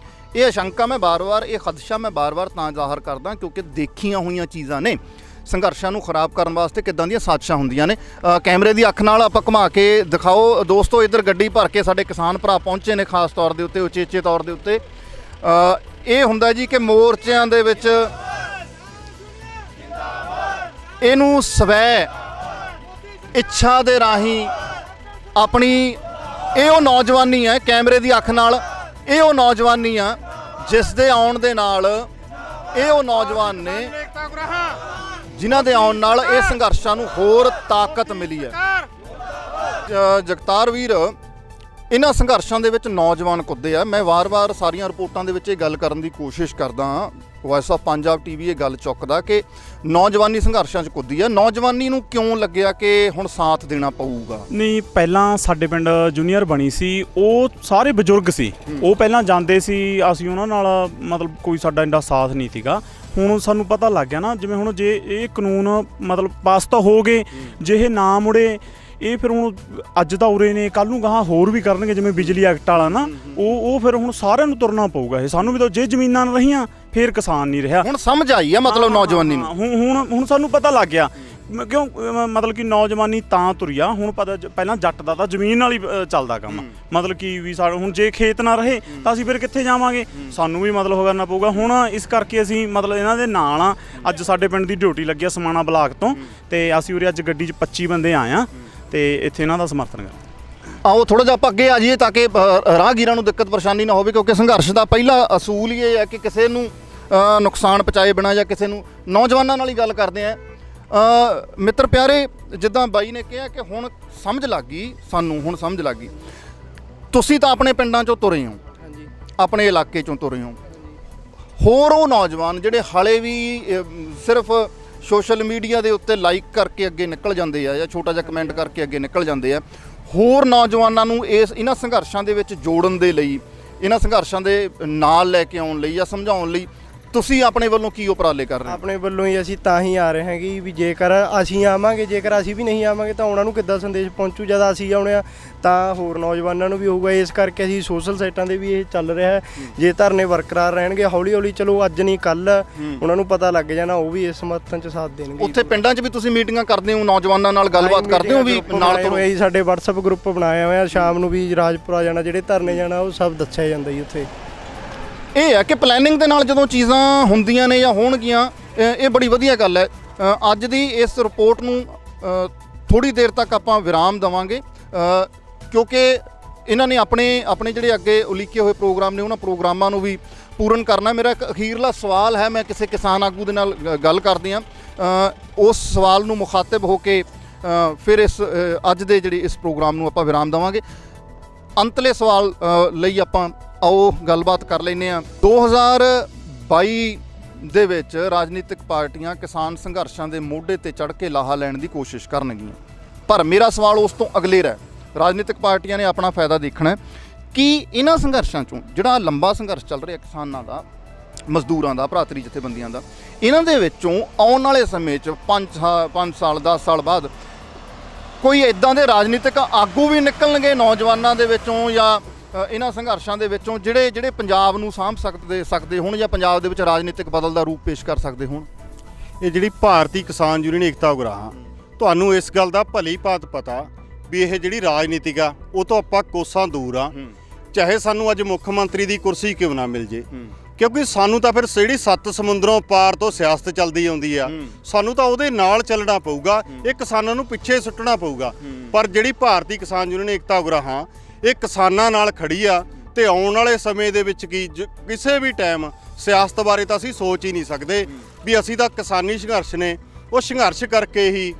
ਇਹ ਆਸ਼ੰਕਾ ਮੈਂ ਬਾਰ-ਬਾਰ, ਇਹ ਖਦਸ਼ਾ ਮੈਂ ਬਾਰ-ਬਾਰ ਤਾਂ ਜ਼ਾਹਰ ਕਰਦਾ ਕਿਉਂਕਿ ਦੇਖੀਆਂ ਹੋਈਆਂ ਚੀਜ਼ਾਂ ਨੇ। ਸੰਘਰਸ਼ਾਂ ਨੂੰ ਖਰਾਬ ਕਰਨ ਵਾਸਤੇ ਕਿੱਦਾਂ ਦੀਆਂ ਸਾਜ਼ਿਸ਼ਾਂ ਹੁੰਦੀਆਂ ਨੇ। ਕੈਮਰੇ ਦੀ ਅੱਖ ਨਾਲ ਆਪਾਂ ਘੁਮਾ ਕੇ ਦਿਖਾਓ ਦੋਸਤੋ, ਇੱਧਰ ਗੱਡੀ ਭਰ ਕੇ ਸਾਡੇ ਕਿਸਾਨ ਭਰਾ ਪਹੁੰਚੇ ਨੇ, ਖਾਸ ਤੌਰ ਦੇ ਉੱਤੇ, ਉਚੇਚੇ ਤੌਰ ਦੇ ਉੱਤੇ। ਇਹ ਹੁੰਦਾ ਜੀ ਕਿ ਮੋਰਚਿਆਂ ਦੇ ਵਿੱਚ ਇਹਨੂੰ ਇੱਛਾ ਦੇ ਰਾਹੀਂ ਆਪਣੀ ਇਹ ਉਹ ਨੌਜਵਾਨੀ ਹੈ ਕੈਮਰੇ ਦੀ ਅੱਖ ਨਾਲ, ਇਹ ਉਹ ਨੌਜਵਾਨੀ ਆ ਜਿਸ ਦੇ ਆਉਣ ਦੇ ਨਾਲ ਇਹ ਉਹ ਨੌਜਵਾਨ ਨੇ ਜਿਨ੍ਹਾਂ ਦੇ ਆਉਣ ਨਾਲ ਇਹ ਸੰਘਰਸ਼ਾਂ ਨੂੰ ਹੋਰ ਤਾਕਤ ਮਿਲੀ ਹੈ। ਜਗਤਾਰ ਵੀਰ, ਇਹਨਾਂ ਸੰਘਰਸ਼ਾਂ ਦੇ ਵਿੱਚ ਨੌਜਵਾਨ ਕੁੱਦੇ ਆ। ਮੈਂ ਵਾਰ-ਵਾਰ ਸਾਰੀਆਂ ਰਿਪੋਰਟਾਂ ਦੇ ਵਿੱਚ ਇਹ ਗੱਲ ਕਰਨ ਦੀ ਕੋਸ਼ਿਸ਼ ਕਰਦਾ ਹਾਂ, ਵੌਇਸ ਆਫ ਪੰਜਾਬ ਟੀਵੀ ਇਹ ਗੱਲ ਚੁੱਕਦਾ ਕਿ ਨੌਜਵਾਨੀ ਸੰਘਰਸ਼ਾਂ 'ਚ ਕੁੱਦੀ ਆ। ਨੌਜਵਾਨੀ ਨੂੰ ਕਿਉਂ ਲੱਗਿਆ ਕਿ ਹੁਣ ਸਾਥ ਦੇਣਾ ਪਊਗਾ? ਨਹੀਂ, ਪਹਿਲਾਂ ਸਾਡੇ ਪਿੰਡ ਜੂਨੀਅਰ ਬਣੀ ਸੀ, ਉਹ ਸਾਰੇ ਬਜ਼ੁਰਗ ਸੀ, ਉਹ ਪਹਿਲਾਂ ਜਾਂਦੇ ਸੀ, ਅਸੀਂ ਉਹਨਾਂ ਨਾਲ ਮਤਲਬ ਕੋਈ ਸਾਡਾ ਇੰਨਾ ਸਾਥ ਨਹੀਂ ਸੀਗਾ। ਹੁਣ ਸਾਨੂੰ ਪਤਾ ਲੱਗ ਗਿਆ ਨਾ, ਜਿਵੇਂ ਹੁਣ ਜੇ ਇਹ ਕਾਨੂੰਨ ਮਤਲਬ ਪਾਸ ਤਾਂ ਹੋ ਗਏ, ਜੇ ਇਹ ਨਾ ਮੁੜੇ ਇਹ ਫਿਰ ਹੁਣ ਅੱਜ ਤਾਂ ਉਰੇ ਨੇ, ਕੱਲ੍ਹ ਨੂੰ ਗਾਹਾਂ ਹੋਰ ਵੀ ਕਰਨਗੇ, ਜਿਵੇਂ ਬਿਜਲੀ ਐਕਟ ਵਾਲਾ ਨਾ, ਉਹ ਫਿਰ ਹੁਣ ਸਾਰਿਆਂ ਨੂੰ ਤੁਰਨਾ ਪਊਗਾ। ਇਹ ਸਾਨੂੰ ਵੀ ਤਾਂ, ਜੇ ਜ਼ਮੀਨਾਂ ਨਾ ਰਹੀਆਂ ਫਿਰ ਕਿਸਾਨ ਨਹੀਂ ਰਿਹਾ। ਹੁਣ ਸਮਝ ਆਈ ਆ ਮਤਲਬ ਨੌਜਵਾਨੀ ਨੂੰ, ਹੁਣ ਸਾਨੂੰ ਪਤਾ ਲੱਗ ਗਿਆ ਕਿਉਂ ਮਤਲਬ ਕਿ ਨੌਜਵਾਨੀ ਤਾਂ ਤੁਰੀ ਆ। ਹੁਣ ਪਤਾ ਪਹਿਲਾਂ ਜੱਟ ਦਾ ਤਾਂ ਜ਼ਮੀਨ ਨਾਲ ਹੀ ਚੱਲਦਾ ਕੰਮ, ਮਤਲਬ ਕਿ ਵੀ ਹੁਣ ਜੇ ਖੇਤ ਨਾ ਰਹੇ ਤਾਂ ਅਸੀਂ ਫਿਰ ਕਿੱਥੇ ਜਾਵਾਂਗੇ, ਸਾਨੂੰ ਵੀ ਮਤਲਬ ਕਰਨਾ ਪਊਗਾ। ਹੁਣ ਇਸ ਕਰਕੇ ਅਸੀਂ ਮਤਲਬ ਇਹਨਾਂ ਦੇ ਨਾਲ ਆ। ਅੱਜ ਸਾਡੇ ਪਿੰਡ ਦੀ ਡਿਊਟੀ ਲੱਗੀ ਆ ਸਮਾਣਾ ਬਲਾਕ ਤੋਂ, ਤੇ ਅਸੀਂ ਉਰੇ ਅੱਜ ਗੱਡੀ 'ਚ 25 ਬੰਦੇ ਆਏ ਆ ਤੇ ਇੱਥੇ ਇਹਨਾਂ ਦਾ ਸਮਰਥਨ ਕਰ। ਆਓ ਥੋੜਾ ਜਿਹਾ ਆਪਾਂ ਅੱਗੇ ਆ ਜਾਈਏ ਤਾਂ ਕਿ ਰਾਹਗੀਰਾਂ ਨੂੰ ਦਿੱਕਤ ਪਰੇਸ਼ਾਨੀ ਨਾ ਹੋਵੇ, ਕਿਉਂਕਿ ਸੰਘਰਸ਼ ਦਾ ਪਹਿਲਾ ਅਸੂਲ ਹੀ ਇਹ ਹੈ ਕਿ ਕਿਸੇ ਨੂੰ ਨੁਕਸਾਨ ਪਹੁੰਚਾਏ ਬਿਨਾਂ ਜਾਂ ਕਿਸੇ ਨੂੰ, ਨੌਜਵਾਨਾਂ ਨਾਲ ਹੀ ਗੱਲ ਕਰਦੇ ਆ। ਮਿੱਤਰ ਪਿਆਰੇ, ਜਿੱਦਾਂ ਬਾਈ ਨੇ ਕਿਹਾ ਕਿ ਹੁਣ ਸਮਝ ਲੱਗ ਗਈ ਸਾਨੂੰ, ਹੁਣ ਸਮਝ ਲੱਗ ਗਈ। ਤੁਸੀਂ ਤਾਂ ਆਪਣੇ ਪਿੰਡਾਂ 'ਚੋਂ ਤੁਰੇ ਹੋ, ਆਪਣੇ ਇਲਾਕੇ 'ਚੋਂ ਤੁਰੇ ਹੋ, ਹੋਰ ਉਹ ਨੌਜਵਾਨ ਜਿਹੜੇ ਹਾਲੇ ਵੀ ਸਿਰਫ ਸੋਸ਼ਲ ਮੀਡੀਆ ਦੇ ਉੱਤੇ ਲਾਈਕ ਕਰਕੇ ਅੱਗੇ ਨਿਕਲ ਜਾਂਦੇ ਆ ਜਾਂ ਛੋਟਾ ਜਿਹਾ ਕਮੈਂਟ ਕਰਕੇ ਅੱਗੇ ਨਿਕਲ ਜਾਂਦੇ ਆ, ਹੋਰ ਨੌਜਵਾਨਾਂ ਨੂੰ ਇਹਨਾਂ ਸੰਘਰਸ਼ਾਂ ਦੇ ਵਿੱਚ ਜੋੜਨ ਦੇ ਲਈ, ਇਹਨਾਂ ਸੰਘਰਸ਼ਾਂ ਦੇ ਨਾਲ ਲੈ ਕੇ ਆਉਣ ਲਈ ਜਾਂ ਸਮਝਾਉਣ ਲਈ ਤੁਸੀਂ ਆਪਣੇ ਵੱਲੋਂ ਕੀ ਉਪਰਾਲੇ ਕਰ ਰਹੇ ਹੋ? ਆਪਣੇ ਵੱਲੋਂ ਹੀ ਅਸੀਂ ਤਾਂ ਹੀ ਆ ਰਹੇ ਹੈਗੇ ਵੀ ਜੇਕਰ ਅਸੀਂ ਆਵਾਂਗੇ, ਜੇਕਰ ਅਸੀਂ ਵੀ ਨਹੀਂ ਆਵਾਂਗੇ ਤਾਂ ਉਹਨਾਂ ਨੂੰ ਕਿੱਦਾਂ ਸੰਦੇਸ਼ ਪਹੁੰਚੂ? ਜਦ ਅਸੀਂ ਆਉਣੇ ਆ ਤਾਂ ਹੋਰ ਨੌਜਵਾਨਾਂ ਨੂੰ ਵੀ ਹੋਊਗਾ। ਇਸ ਕਰਕੇ ਅਸੀਂ ਸੋਸ਼ਲ ਸਾਈਟਾਂ 'ਤੇ ਵੀ ਇਹ ਚੱਲ ਰਿਹਾ ਹੈ। ਜੇ ਧਰਨੇ ਬਰਕਰਾਰ ਰਹਿਣਗੇ, ਹੌਲੀ ਹੌਲੀ, ਚਲੋ ਅੱਜ ਨਹੀਂ ਕੱਲ੍ਹ ਉਹਨਾਂ ਨੂੰ ਪਤਾ ਲੱਗ ਜਾਣਾ, ਉਹ ਵੀ ਇਸ ਸਮਰਥਨ 'ਚ ਸਾਥ ਦੇਣਗੇ। ਉੱਥੇ ਪਿੰਡਾਂ 'ਚ ਵੀ ਤੁਸੀਂ ਮੀਟਿੰਗਾਂ ਕਰਦੇ ਹੋ, ਨੌਜਵਾਨਾਂ ਨਾਲ ਗੱਲਬਾਤ ਕਰਦੇ ਹੋ ਵੀ ਨਾਲ ਤੁਰੋ? ਅਸੀਂ ਸਾਡੇ WhatsApp ਗਰੁੱਪ ਬਣਾਇਆ ਹੋਇਆ, ਸ਼ਾਮ ਨੂੰ ਵੀ ਰਾਜਪੁਰਾ ਜਾਣਾ, ਜਿਹੜੇ ਧਰਨੇ ਜਾਣਾ ਉਹ ਸਭ ਦੱਸਿਆ ਜਾਂਦਾ ਜੀ ਉੱਥੇ। ਇਹ ਹੈ ਕਿ ਪਲੈਨਿੰਗ ਦੇ ਨਾਲ ਜਦੋਂ ਚੀਜ਼ਾਂ ਹੁੰਦੀਆਂ ਨੇ ਜਾਂ ਹੋਣਗੀਆਂ, ਇਹ ਬੜੀ ਵਧੀਆ ਗੱਲ ਹੈ। ਅੱਜ ਦੀ ਇਸ ਰਿਪੋਰਟ ਨੂੰ ਥੋੜ੍ਹੀ ਦੇਰ ਤੱਕ ਆਪਾਂ ਵਿਰਾਮ ਦੇਵਾਂਗੇ, ਕਿਉਂਕਿ ਇਹਨਾਂ ਨੇ ਆਪਣੇ ਜਿਹੜੇ ਅੱਗੇ ਉਲੀਕੇ ਹੋਏ ਪ੍ਰੋਗਰਾਮ ਨੇ, ਉਹਨਾਂ ਪ੍ਰੋਗਰਾਮਾਂ ਨੂੰ ਵੀ ਪੂਰਨ ਕਰਨਾ। ਮੇਰਾ ਇੱਕ ਅਖੀਰਲਾ ਸਵਾਲ ਹੈ, ਮੈਂ ਕਿਸੇ ਕਿਸਾਨ ਆਗੂ ਦੇ ਨਾਲ ਗੱਲ ਕਰਦੀ ਹਾਂ, ਉਸ ਸਵਾਲ ਨੂੰ ਮੁਖਾਤਿਬ ਹੋ ਕੇ ਫਿਰ ਇਸ ਅੱਜ ਦੇ ਜਿਹੜੇ ਇਸ ਪ੍ਰੋਗਰਾਮ ਨੂੰ ਆਪਾਂ ਵਿਰਾਮ ਦੇਵਾਂਗੇ। ਅੰਤਲੇ ਸਵਾਲ ਲਈ ਆਪਾਂ ਆਓ ਗੱਲਬਾਤ ਕਰ ਲੈਂਦੇ ਹਾਂ। 2022 ਦੇ ਵਿੱਚ ਰਾਜਨੀਤਿਕ ਪਾਰਟੀਆਂ ਕਿਸਾਨ ਸੰਘਰਸ਼ਾਂ ਦੇ ਮੋਢੇ ਤੇ ਚੜ੍ਹ ਕੇ ਲਾਹਾ ਲੈਣ ਦੀ ਕੋਸ਼ਿਸ਼ ਕਰਨਗੀਆਂ, ਪਰ ਮੇਰਾ ਸਵਾਲ ਉਸ ਤੋਂ ਅਗਲੇਰਾ ਹੈ। ਰਾਜਨੀਤਿਕ ਪਾਰਟੀਆਂ ਨੇ ਆਪਣਾ ਫਾਇਦਾ ਦੇਖਣਾ ਹੈ ਕਿ ਇਹਨਾਂ ਸੰਘਰਸ਼ਾਂ 'ਚੋਂ ਜਿਹੜਾ ਲੰਬਾ ਸੰਘਰਸ਼ ਚੱਲ ਰਿਹਾ ਕਿਸਾਨਾਂ ਦਾ, ਮਜ਼ਦੂਰਾਂ ਦਾ, ਭਰਾਤਰੀ ਜਥੇਬੰਦੀਆਂ ਦਾ, ਇਹਨਾਂ ਦੇ ਵਿੱਚੋਂ ਆਉਣ ਵਾਲੇ ਸਮੇਂ 'ਚ 5 ਸਾਲ 10 ਸਾਲ ਬਾਅਦ ਕੋਈ ਇੱਦਾਂ ਦੇ ਰਾਜਨੀਤਿਕ ਆਗੂ ਵੀ ਨਿਕਲਣਗੇ ਨੌਜਵਾਨਾਂ ਦੇ ਵਿੱਚੋਂ ਜਾਂ ਇਹਨਾਂ ਸੰਘਰਸ਼ਾਂ ਦੇ ਵਿੱਚੋਂ ਜਿਹੜੇ ਪੰਜਾਬ ਨੂੰ ਸਾਂਭ ਸਕਦੇ ਹੋਣ ਜਾਂ ਪੰਜਾਬ ਦੇ ਵਿੱਚ ਰਾਜਨੀਤਿਕ ਬਦਲ ਦਾ ਰੂਪ ਪੇਸ਼ ਕਰ ਸਕਦੇ ਹੋਣ? ਇਹ ਜਿਹੜੀ ਭਾਰਤੀ ਕਿਸਾਨ ਯੂਨੀਅਨ ਏਕਤਾ ਉਗਰਾਹਾਂ, ਤੁਹਾਨੂੰ ਇਸ ਗੱਲ ਦਾ ਭਲੀ ਭਾਂਤ ਪਤਾ ਵੀ ਇਹ ਜਿਹੜੀ ਰਾਜਨੀਤਿਕ ਆ ਉਹ ਤੋਂ ਆਪਾਂ ਕੋਸਾਂ ਦੂਰ ਆ। ਚਾਹੇ ਸਾਨੂੰ ਅੱਜ ਮੁੱਖ ਮੰਤਰੀ ਦੀ ਕੁਰਸੀ ਕਿਉਂ ਨਾ ਮਿਲ ਜੇ, ਕਿਉਂਕਿ ਸਾਨੂੰ ਤਾਂ ਫਿਰ ਜਿਹੜੀ 7 ਸਮੁੰਦਰੋਂ ਪਾਰ ਤੋਂ ਸਿਆਸਤ ਚੱਲਦੀ ਆਉਂਦੀ ਆ, ਸਾਨੂੰ ਤਾਂ ਉਹਦੇ ਨਾਲ ਚੱਲਣਾ ਪਊਗਾ, ਇਹ ਕਿਸਾਨਾਂ ਨੂੰ ਪਿੱਛੇ ਸੁੱਟਣਾ ਪਊਗਾ। ਪਰ ਜਿਹੜੀ ਭਾਰਤੀ ਕਿਸਾਨ ਯੂਨੀਅਨ ਏਕਤਾ ਉਗਰਾਹਾਂ ਇਹ ਕਿਸਾਨਾਂ ਨਾਲ ਖੜੀ ਆ, ਤੇ ਆਉਣ ਵਾਲੇ ਸਮੇਂ ਦੇ ਵਿੱਚ ਕਿਸੇ ਵੀ ਟਾਈਮ ਸਿਆਸਤ ਬਾਰੇ ਤਾਂ ਅਸੀਂ ਸੋਚ ਹੀ ਨਹੀਂ ਸਕਦੇ ਵੀ ਅਸੀਂ ਤਾਂ ਕਿਸਾਨੀ ਸੰਘਰਸ਼ ਨੇ, ਉਹ ਸੰਘਰਸ਼ ਕਰਕੇ ਹੀ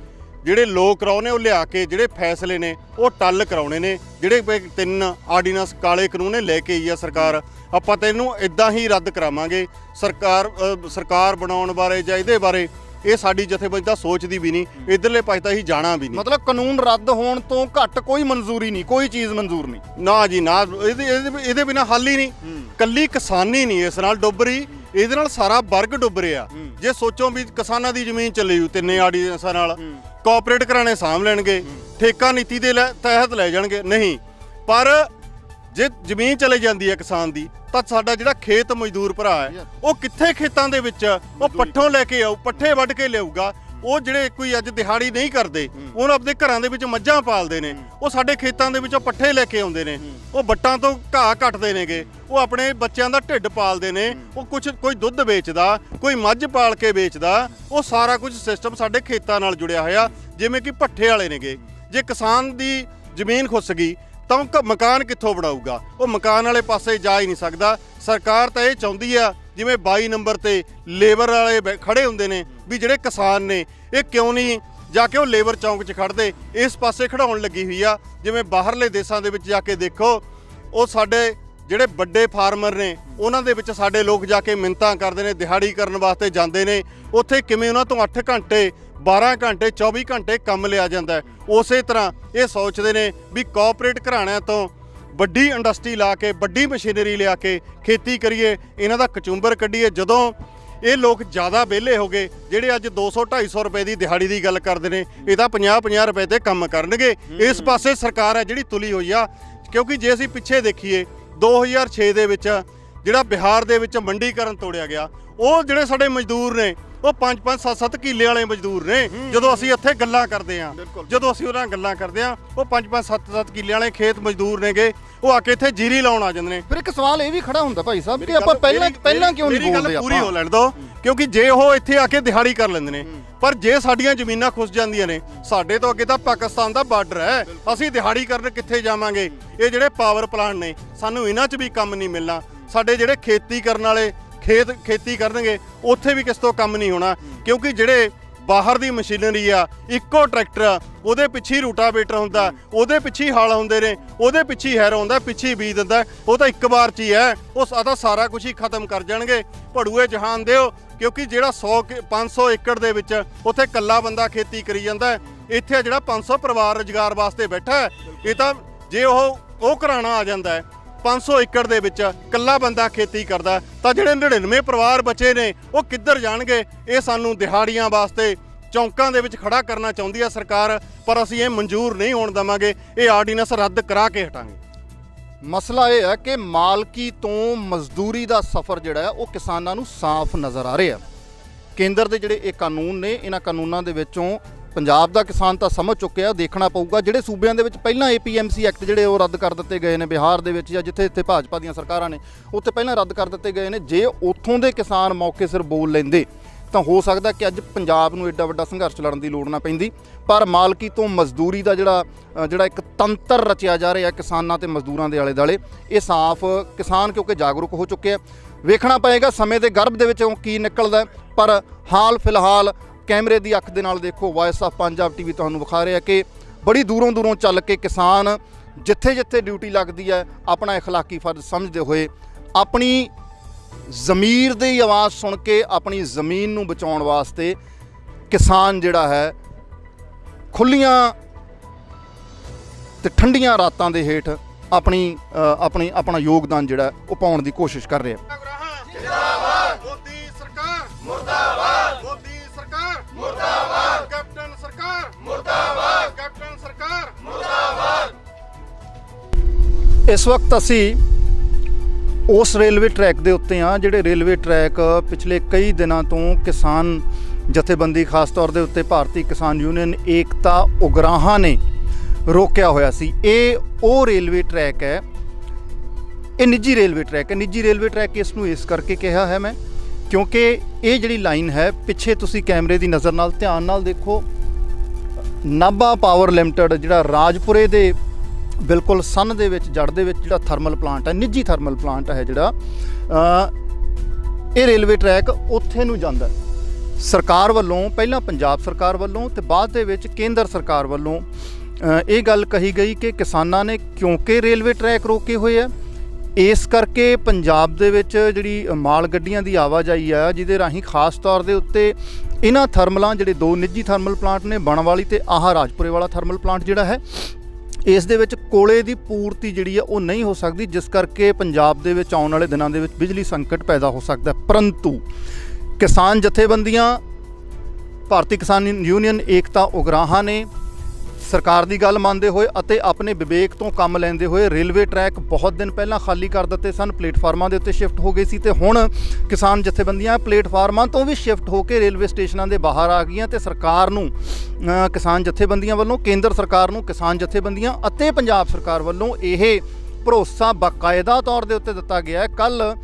ਜਿਹੜੇ ਲੋਕ ਕਰਾਉਣੇ ਉਹ ਲਿਆ ਕੇ ਜਿਹੜੇ ਫੈਸਲੇ ਨੇ ਉਹ ਟੱਲ ਕਰਾਉਣੇ ਨੇ। ਜਿਹੜੇ 3 ਆਰਡੀਨੈਂਸ ਕਾਲੇ ਕਾਨੂੰਨ ਲੈ ਕੇ ਆਈ ਆ ਸਰਕਾਰ, ਆਪਾਂ ਤਾਂ ਇਹਨੂੰ ਇੱਦਾਂ ਹੀ ਰੱਦ ਕਰਾਵਾਂਗੇ। ਸਰਕਾਰ ਬਣਾਉਣ ਬਾਰੇ ਜਾਂ ਇਹਦੇ ਬਾਰੇ ਇਹ ਸਾਡੀ ਜਥੇਬੰਦੀ ਤਾਂ ਸੋਚਦੀ ਵੀ ਨਹੀਂ, ਇਧਰਲੇ ਪਾਸੇ ਤਾਂ ਹੀ ਜਾਣਾ ਵੀ ਨਹੀਂ। ਮਤਲਬ ਕਾਨੂੰਨ ਰੱਦ ਹੋਣ ਤੋਂ ਘੱਟ ਕੋਈ ਮਨਜ਼ੂਰੀ ਨਹੀਂ, ਕੋਈ ਚੀਜ਼ ਮਨਜ਼ੂਰ ਨਹੀਂ? ਨਾ ਜੀ ਨਾ, ਇਹਦੇ ਬਿਨਾਂ ਹੱਲ ਹੀ ਨਹੀਂ। ਕੱਲੀ ਕਿਸਾਨੀ ਨਹੀਂ ਇਸ ਨਾਲ ਡੁੱਬ ਰਹੀ, ਇਹਦੇ ਨਾਲ ਸਾਰਾ ਵਰਗ ਡੁੱਬ ਰਿਹਾ। ਜੇ ਸੋਚੋ ਵੀ ਕਿਸਾਨਾਂ ਦੀ ਜ਼ਮੀਨ ਚੱਲੇ ਜੂ 3 ਆਰਡੀਨੈਂਸਾਂ ਨਾਲ, ਕੋਆਪਰੇਟ ਘਰਾਣੇ ਸਾਂਭ ਲੈਣਗੇ, ਠੇਕਾ ਨੀਤੀ ਦੇ ਤਹਿਤ ਲੈ ਜਾਣਗੇ, ਨਹੀਂ। ਪਰ ਜੇ ਜ਼ਮੀਨ ਚਲੇ ਜਾਂਦੀ ਹੈ ਕਿਸਾਨ ਦੀ, ਤਾਂ ਸਾਡਾ ਜਿਹੜਾ ਖੇਤ ਮਜ਼ਦੂਰ ਭਰਾ ਹੈ ਉਹ ਕਿੱਥੇ ਖੇਤਾਂ ਦੇ ਵਿੱਚ ਉਹ ਪੱਠੋਂ ਲੈ ਕੇ ਆਊ, ਪੱਠੇ ਵੱਢ ਕੇ ਲਿਆਊਗਾ, ਉਹ ਜਿਹੜੇ ਕੋਈ ਅੱਜ ਦਿਹਾੜੀ ਨਹੀਂ ਕਰਦੇ, ਉਹ ਆਪਣੇ ਘਰਾਂ ਦੇ ਵਿੱਚ ਮੱਝਾਂ ਪਾਲਦੇ ਨੇ, ਉਹ ਸਾਡੇ ਖੇਤਾਂ ਦੇ ਵਿੱਚੋਂ ਪੱਠੇ ਲੈ ਕੇ ਆਉਂਦੇ ਨੇ, ਉਹ ਵੱਟਾਂ ਤੋਂ ਘਾਹ ਕੱਟਦੇ ਨੇਗੇ, ਉਹ ਆਪਣੇ ਬੱਚਿਆਂ ਦਾ ਢਿੱਡ ਪਾਲਦੇ ਨੇ, ਉਹ ਕੋਈ ਦੁੱਧ ਵੇਚਦਾ, ਕੋਈ ਮੱਝ ਪਾਲ ਕੇ ਵੇਚਦਾ, ਉਹ ਸਾਰਾ ਕੁਝ ਸਿਸਟਮ ਸਾਡੇ ਖੇਤਾਂ ਨਾਲ ਜੁੜਿਆ ਹੋਇਆ। ਜਿਵੇਂ ਕਿ ਭੱਠੇ ਵਾਲੇ ਨੇਗੇ, ਜੇ ਕਿਸਾਨ ਦੀ ਜ਼ਮੀਨ ਖੁੱਸ ਗਈ ਤਾਂ ਉਹ ਮਕਾਨ ਕਿੱਥੋਂ ਬਣਾਊਗਾ? ਉਹ ਮਕਾਨ ਵਾਲੇ ਪਾਸੇ ਜਾ ਹੀ ਨਹੀਂ ਸਕਦਾ। ਸਰਕਾਰ ਤਾਂ ਇਹ ਚਾਹੁੰਦੀ ਆ, ਜਿਵੇਂ 22 ਨੰਬਰ ਤੇ ਲੇਬਰ ਵਾਲੇ ਖੜੇ ਹੁੰਦੇ ਨੇ, ਵੀ ਜਿਹੜੇ ਕਿਸਾਨ ਨੇ ਇਹ ਕਿਉਂ ਨਹੀਂ ਜਾ ਕੇ ਉਹ ਲੇਬਰ ਚੌਂਕ 'ਚ ਖੜਦੇ, ਇਸ ਪਾਸੇ ਖੜਾਉਣ ਲੱਗੀ ਹੋਈ ਆ। ਜਿਵੇਂ ਬਾਹਰਲੇ ਦੇਸ਼ਾਂ ਦੇ ਵਿੱਚ ਜਾ ਕੇ ਦੇਖੋ, ਉਹ ਸਾਡੇ ਜਿਹੜੇ ਵੱਡੇ ਫਾਰਮਰ ਨੇ ਉਹਨਾਂ ਦੇ ਵਿੱਚ ਸਾਡੇ ਲੋਕ ਜਾ ਕੇ ਮਿੰਨਤਾਂ ਕਰਦੇ ਨੇ, ਦਿਹਾੜੀ ਕਰਨ ਵਾਸਤੇ ਜਾਂਦੇ ਨੇ, ਉੱਥੇ ਕਿਵੇਂ ਉਹਨਾਂ ਤੋਂ 8 ਘੰਟੇ 12 ਘੰਟੇ 24 ਘੰਟੇ ਕੰਮ ਲਿਆ ਜਾਂਦਾ। ਉਸੇ ਤਰ੍ਹਾਂ ਇਹ ਸੋਚਦੇ ਨੇ ਵੀ ਕੋਆਪਰੇਟ ਘਰਾਣਿਆਂ ਤੋਂ ਵੱਡੀ ਇੰਡਸਟਰੀ ਲਾ ਕੇ, ਵੱਡੀ ਮਸ਼ੀਨਰੀ ਲਿਆ ਕੇ ਖੇਤੀ ਕਰੀਏ, ਇਹਨਾਂ ਦਾ ਕਚੂੰਬਰ ਕੱਢੀਏ। ਜਦੋਂ ਇਹ ਲੋਕ ਜ਼ਿਆਦਾ ਵਿਹਲੇ ਹੋ ਗਏ, ਜਿਹੜੇ ਅੱਜ 200-250 ਰੁਪਏ ਦੀ ਦਿਹਾੜੀ ਦੀ ਗੱਲ ਕਰਦੇ ਨੇ, ਇਹ ਤਾਂ 50-50 ਰੁਪਏ ਤੇ ਕੰਮ ਕਰਨਗੇ। ਇਸ ਪਾਸੇ ਸਰਕਾਰ ਹੈ ਜਿਹੜੀ ਤੁਲੀ ਹੋਈ ਆ। ਕਿਉਂਕਿ ਜੇ ਅਸੀਂ ਪਿੱਛੇ ਦੇਖੀਏ 2006 ਦੇ ਵਿੱਚ ਜਿਹੜਾ ਬਿਹਾਰ ਦੇ ਵਿੱਚ ਮੰਡੀਕਰਨ ਤੋੜਿਆ ਗਿਆ, ਉਹ ਜਿਹੜੇ ਸਾਡੇ ਮਜ਼ਦੂਰ ਨੇ ਉਹ 5-5 7-7 ਕਿੱਲੇ ਵਾਲੇ ਮਜ਼ਦੂਰ ਨੇ। ਜਦੋਂ ਅਸੀਂ ਇੱਥੇ ਗੱਲਾਂ ਕਰਦੇ ਹਾਂ, ਜਦੋਂ ਅਸੀਂ ਉਹਨਾਂ ਗੱਲਾਂ ਕਰਦੇ ਹਾਂ, ਉਹ 5-5 7-7 ਕਿੱਲੇ ਵਾਲੇ ਖੇਤ ਮਜ਼ਦੂਰ ਨੇਗੇ, ਉਹ ਆ ਕੇ ਇੱਥੇ ਜੀਰੀ ਲਾਉਣ ਆ ਜਾਂਦੇ ਨੇ। ਫਿਰ ਇੱਕ ਸਵਾਲ ਇਹ ਵੀ ਖੜਾ ਹੁੰਦਾ ਭਾਈ ਸਾਹਿਬ ਕਿ ਆਪਾਂ ਪਹਿਲਾਂ ਕਿਉਂ ਨਹੀਂ ਬੋਲਦੇ? ਗੱਲ ਪੂਰੀ ਹੋ ਲੈਣ ਦਿਓ, ਕਿਉਂਕਿ ਜੇ ਉਹ ਇੱਥੇ ਆ ਕੇ ਦਿਹਾੜੀ ਕਰ ਲੈਂਦੇ ਨੇ, ਪਰ ਜੇ ਸਾਡੀਆਂ ਜ਼ਮੀਨਾਂ ਖੁੱਸ ਜਾਂਦੀਆਂ ਨੇ, ਸਾਡੇ ਤੋਂ ਅੱਗੇ ਤਾਂ ਪਾਕਿਸਤਾਨ ਦਾ ਬਾਰਡਰ ਹੈ, ਅਸੀਂ ਦਿਹਾੜੀ ਕਰਨ ਕਿੱਥੇ ਜਾਵਾਂਗੇ? ਇਹ ਜਿਹੜੇ ਪਾਵਰ ਪਲਾਂਟ ਨੇ, ਸਾਨੂੰ ਇਹਨਾਂ 'ਚ ਵੀ ਕੰਮ ਨਹੀਂ ਮਿਲਣਾ। ਸਾਡੇ ਜਿਹੜੇ ਖੇਤੀ ਕਰਨ ਵਾਲੇ ਖੇਤੀ ਕਰਨਗੇ, ਉੱਥੇ ਵੀ ਕਿਸ ਤੋਂ ਕੰਮ ਨਹੀਂ ਹੋਣਾ। ਕਿਉਂਕਿ ਜਿਹੜੇ ਬਾਹਰ ਦੀ ਮਸ਼ੀਨਰੀ ਆ, ਇੱਕੋ ਟਰੈਕਟਰ, ਉਹਦੇ ਪਿੱਛੇ ਰੂਟਾਵੇਟਰ ਹੁੰਦਾ, ਉਹਦੇ ਪਿੱਛੇ ਹਲ ਹੁੰਦੇ ਨੇ, ਉਹਦੇ ਪਿੱਛੇ ਹੈਰ ਹੁੰਦਾ, ਪਿੱਛੇ ਬੀਜ ਦਿੰਦਾ, ਉਹ ਤਾਂ ਇੱਕ ਵਾਰ 'ਚ ਹੀ ਹੈ, ਉਹ ਤਾਂ ਸਾਰਾ ਕੁਝ ਹੀ ਖਤਮ ਕਰ ਜਾਣਗੇ। ਭੜੂਏ ਜਹਾਨ ਦਿਓ, ਕਿਉਂਕਿ ਜਿਹੜਾ 500 ਏਕੜ ਦੇ ਵਿੱਚ ਉੱਥੇ ਇਕੱਲਾ ਬੰਦਾ ਖੇਤੀ ਕਰੀ ਜਾਂਦਾ, ਇੱਥੇ ਜਿਹੜਾ 500 ਪਰਿਵਾਰ ਰੁਜ਼ਗਾਰ ਵਾਸਤੇ ਬੈਠਾ ਹੈ। ਇਹ ਤਾਂ ਜੇ ਉਹ ਘਰਾਣਾ ਆ ਜਾਂਦਾ ਹੈ 500 ਏਕੜ ਦੇ ਵਿੱਚ ਇਕੱਲਾ ਬੰਦਾ ਖੇਤੀ ਕਰਦਾ, ਤਾਂ ਜਿਹੜੇ 99 ਪਰਿਵਾਰ ਬਚੇ ਨੇ ਉਹ ਕਿੱਧਰ ਜਾਣਗੇ? ਇਹ ਸਾਨੂੰ ਦਿਹਾੜੀਆਂ ਵਾਸਤੇ ਚੌਂਕਾਂ ਦੇ ਵਿੱਚ ਖੜਾ ਕਰਨਾ ਚਾਹੁੰਦੀ ਹੈ ਸਰਕਾਰ, ਪਰ ਅਸੀਂ ਇਹ ਮਨਜ਼ੂਰ ਨਹੀਂ ਹੋਣ ਦੇਵਾਂਗੇ। ਇਹ ਆਰਡੀਨੈਂਸ ਰੱਦ ਕਰਾ ਕੇ ਹਟਾਂਗੇ। ਮਸਲਾ ਇਹ ਹੈ ਕਿ ਮਾਲਕੀ ਤੋਂ ਮਜ਼ਦੂਰੀ ਦਾ ਸਫ਼ਰ ਜਿਹੜਾ ਹੈ ਉਹ ਕਿਸਾਨਾਂ ਨੂੰ ਸਾਫ਼ ਨਜ਼ਰ ਆ ਰਿਹਾ। ਕੇਂਦਰ ਦੇ ਜਿਹੜੇ ਇਹ ਕਾਨੂੰਨ ਨੇ, ਇਹਨਾਂ ਕਾਨੂੰਨਾਂ ਦੇ ਵਿੱਚੋਂ ਪੰਜਾਬ ਦਾ ਕਿਸਾਨ ਤਾਂ ਸਮਝ ਚੁੱਕਿਆ। ਦੇਖਣਾ ਪਊਗਾ ਜਿਹੜੇ ਸੂਬਿਆਂ ਦੇ ਵਿੱਚ ਪਹਿਲਾਂ APMC ਐਕਟ ਜਿਹੜੇ ਉਹ ਰੱਦ ਕਰ ਦਿੱਤੇ ਗਏ ਨੇ, ਬਿਹਾਰ ਦੇ ਵਿੱਚ ਜਾਂ ਜਿੱਥੇ ਭਾਜਪਾ ਦੀਆਂ ਸਰਕਾਰਾਂ ਨੇ, ਉੱਥੇ ਪਹਿਲਾਂ ਰੱਦ ਕਰ ਦਿੱਤੇ ਗਏ ਨੇ। ਜੇ ਉੱਥੋਂ ਦੇ ਕਿਸਾਨ ਮੌਕੇ ਸਿਰ ਬੋਲ ਲੈਂਦੇ ਤਾਂ ਹੋ ਸਕਦਾ ਕਿ ਅੱਜ ਪੰਜਾਬ ਨੂੰ ਐਡਾ ਵੱਡਾ ਸੰਘਰਸ਼ ਲੜਨ ਦੀ ਲੋੜ ਨਾ ਪੈਂਦੀ। ਪਰ ਮਾਲਕੀ ਤੋਂ ਮਜ਼ਦੂਰੀ ਦਾ ਜਿਹੜਾ ਇੱਕ ਤੰਤਰ ਰਚਿਆ ਜਾ ਰਿਹਾ ਕਿਸਾਨਾਂ ਤੇ ਮਜ਼ਦੂਰਾਂ ਦੇ ਆਲੇ ਦੁਆਲੇ, ਇਹ ਸਾਫ਼ ਕਿਸਾਨ ਕਿਉਂਕਿ ਜਾਗਰੂਕ ਹੋ ਚੁੱਕੇ ਆ। ਵੇਖਣਾ ਪਏਗਾ ਸਮੇਂ ਦੇ ਗਰਭ ਦੇ ਵਿੱਚੋਂ ਕੀ ਨਿਕਲਦਾ। ਪਰ ਹਾਲ ਫਿਲਹਾਲ ਕੈਮਰੇ ਦੀ ਅੱਖ ਦੇ ਨਾਲ ਦੇਖੋ, ਵਾਇਸ ਆਫ ਪੰਜਾਬ TV ਤੁਹਾਨੂੰ ਵਿਖਾ ਰਿਹਾ ਕਿ ਬੜੀ ਦੂਰੋਂ ਚੱਲ ਕੇ ਕਿਸਾਨ ਜਿੱਥੇ ਡਿਊਟੀ ਲੱਗਦੀ ਹੈ, ਆਪਣਾ ਇਖਲਾਕੀ ਫਰਜ਼ ਸਮਝਦੇ ਹੋਏ, ਆਪਣੀ ਜ਼ਮੀਰ ਦੀ ਆਵਾਜ਼ ਸੁਣ ਕੇ ਆਪਣੀ ਜ਼ਮੀਨ ਨੂੰ ਬਚਾਉਣ ਵਾਸਤੇ ਕਿਸਾਨ ਜਿਹੜਾ ਹੈ ਖੁੱਲੀਆਂ ਤੇ ਠੰਡੀਆਂ ਰਾਤਾਂ ਦੇ ਹੇਠ ਆਪਣਾ ਯੋਗਦਾਨ ਜਿਹੜਾ ਉਹ ਪਾਉਣ ਦੀ ਕੋਸ਼ਿਸ਼ ਕਰ ਰਿਹਾ। ਜਿੰਦਾਬਾਦ ਮੋਦੀ ਸਰਕਾਰ, ਮੁਰਦਾਬਾਦ ਮੋਦੀ ਸਰਕਾਰ, ਮੁਰਦਾਬਾਦ ਕੈਪਟਨ ਸਰਕਾਰ, ਮੁਰਦਾਬਾਦ ਕੈਪਟਨ ਸਰਕਾਰ, ਮੁਰਦਾਬਾਦ। ਇਸ ਵਕਤ ਅਸੀਂ ਉਸ ਰੇਲਵੇ ਟਰੈਕ ਦੇ ਉੱਤੇ ਆ, ਜਿਹੜੇ ਰੇਲਵੇ ਟਰੈਕ ਪਿਛਲੇ ਕਈ ਦਿਨਾਂ ਤੋਂ ਕਿਸਾਨ ਜਥੇਬੰਦੀ, ਖਾਸ ਤੌਰ ਦੇ ਉੱਤੇ ਭਾਰਤੀ ਕਿਸਾਨ ਯੂਨੀਅਨ ਏਕਤਾ ਉਗਰਾਹਾਂ ਨੇ ਰੋਕਿਆ ਹੋਇਆ ਸੀ। ਇਹ ਉਹ ਰੇਲਵੇ ਟਰੈਕ ਹੈ, ਇਹ ਨਿੱਜੀ ਰੇਲਵੇ ਟਰੈਕ ਹੈ। ਨਿੱਜੀ ਰੇਲਵੇ ਟਰੈਕ ਇਸ ਨੂੰ ਇਸ ਕਰਕੇ ਕਿਹਾ ਹੈ ਮੈਂ, ਕਿਉਂਕਿ ਇਹ ਜਿਹੜੀ ਲਾਈਨ ਹੈ, ਪਿੱਛੇ ਤੁਸੀਂ ਕੈਮਰੇ ਦੀ ਨਜ਼ਰ ਨਾਲ ਧਿਆਨ ਨਾਲ ਦੇਖੋ, ਨਾਭਾ ਪਾਵਰ ਲਿਮਟਿਡ ਜਿਹੜਾ ਰਾਜਪੁਰੇ ਦੇ ਬਿਲਕੁਲ ਸੰਨ ਦੇ ਵਿੱਚ ਜੜ ਦੇ ਵਿੱਚ ਜਿਹੜਾ ਥਰਮਲ ਪਲਾਂਟ ਹੈ, ਨਿੱਜੀ ਥਰਮਲ ਪਲਾਂਟ ਹੈ ਜਿਹੜਾ, ਇਹ ਰੇਲਵੇ ਟਰੈਕ ਉੱਥੇ ਨੂੰ ਜਾਂਦਾ। ਸਰਕਾਰ ਵੱਲੋਂ, ਪਹਿਲਾਂ ਪੰਜਾਬ ਸਰਕਾਰ ਵੱਲੋਂ ਤੇ ਬਾਅਦ ਦੇ ਵਿੱਚ ਕੇਂਦਰ ਸਰਕਾਰ ਵੱਲੋਂ ਇਹ ਗੱਲ ਕਹੀ ਗਈ ਕਿ ਕਿਸਾਨਾਂ ਨੇ ਕਿਉਂਕਿ ਰੇਲਵੇ ਟਰੈਕ ਰੋਕੇ ਹੋਏ ਆ, ਇਸ ਕਰਕੇ ਪੰਜਾਬ ਦੇ ਵਿੱਚ ਜਿਹੜੀ ਮਾਲ ਗੱਡੀਆਂ ਦੀ ਆਵਾਜਾਈ ਆ, ਜਿਹਦੇ ਰਾਹੀਂ ਖਾਸ ਤੌਰ ਦੇ ਉੱਤੇ ਇਹਨਾਂ ਥਰਮਲਾਂ, ਜਿਹੜੇ ਦੋ ਨਿੱਜੀ ਥਰਮਲ ਪਲਾਂਟ ਨੇ, ਬਣਵਾਲੀ ਤੇ ਆਹ ਰਾਜਪੁਰੇ ਵਾਲਾ ਥਰਮਲ ਪਲਾਂਟ ਜਿਹੜਾ ਹੈ, ਇਸ ਦੇ ਵਿੱਚ ਕੋਲੇ ਦੀ ਪੂਰਤੀ ਜਿਹੜੀ ਆ ਉਹ ਨਹੀਂ ਹੋ ਸਕਦੀ, ਜਿਸ ਕਰਕੇ ਪੰਜਾਬ ਦੇ ਵਿੱਚ ਆਉਣ ਵਾਲੇ ਦਿਨਾਂ ਦੇ ਵਿੱਚ ਬਿਜਲੀ ਸੰਕਟ ਪੈਦਾ ਹੋ ਸਕਦਾ। ਪਰੰਤੂ ਕਿਸਾਨ ਜਥੇਬੰਦੀਆਂ, ਭਾਰਤੀ ਕਿਸਾਨ ਯੂਨੀਅਨ ਏਕਤਾ ਉਗਰਾਹਾਂ ਨੇ ਸਰਕਾਰ ਦੀ ਗੱਲ ਮੰਨਦੇ ਹੋਏ ਅਤੇ ਆਪਣੇ ਵਿਵੇਕ ਤੋਂ ਕੰਮ ਲੈਂਦੇ ਹੋਏ ਰੇਲਵੇ ਟਰੈਕ ਬਹੁਤ ਦਿਨ ਪਹਿਲਾਂ ਖਾਲੀ ਕਰ ਦਿੱਤੇ ਸਨ, ਪਲੇਟਫਾਰਮਾਂ ਦੇ ਉੱਤੇ ਸ਼ਿਫਟ ਹੋ ਗਏ ਸੀ ਤੇ ਹੁਣ ਕਿਸਾਨ ਜਥੇਬੰਦੀਆਂ ਪਲੇਟਫਾਰਮਾਂ ਤੋਂ ਵੀ ਸ਼ਿਫਟ ਹੋ ਕੇ ਰੇਲਵੇ ਸਟੇਸ਼ਨਾਂ ਦੇ ਬਾਹਰ ਆ ਗਈਆਂ ਤੇ ਸਰਕਾਰ ਨੂੰ ਕਿਸਾਨ ਜਥੇਬੰਦੀਆਂ ਵੱਲੋਂ, ਕੇਂਦਰ ਸਰਕਾਰ ਨੂੰ ਕਿਸਾਨ ਜਥੇਬੰਦੀਆਂ ਅਤੇ ਪੰਜਾਬ ਸਰਕਾਰ ਵੱਲੋਂ ਇਹ ਭਰੋਸਾ ਬਾਕਾਇਦਾ ਤੌਰ ਦੇ ਉੱਤੇ ਦਿੱਤਾ ਗਿਆ ਹੈ। ਕੱਲ੍ਹ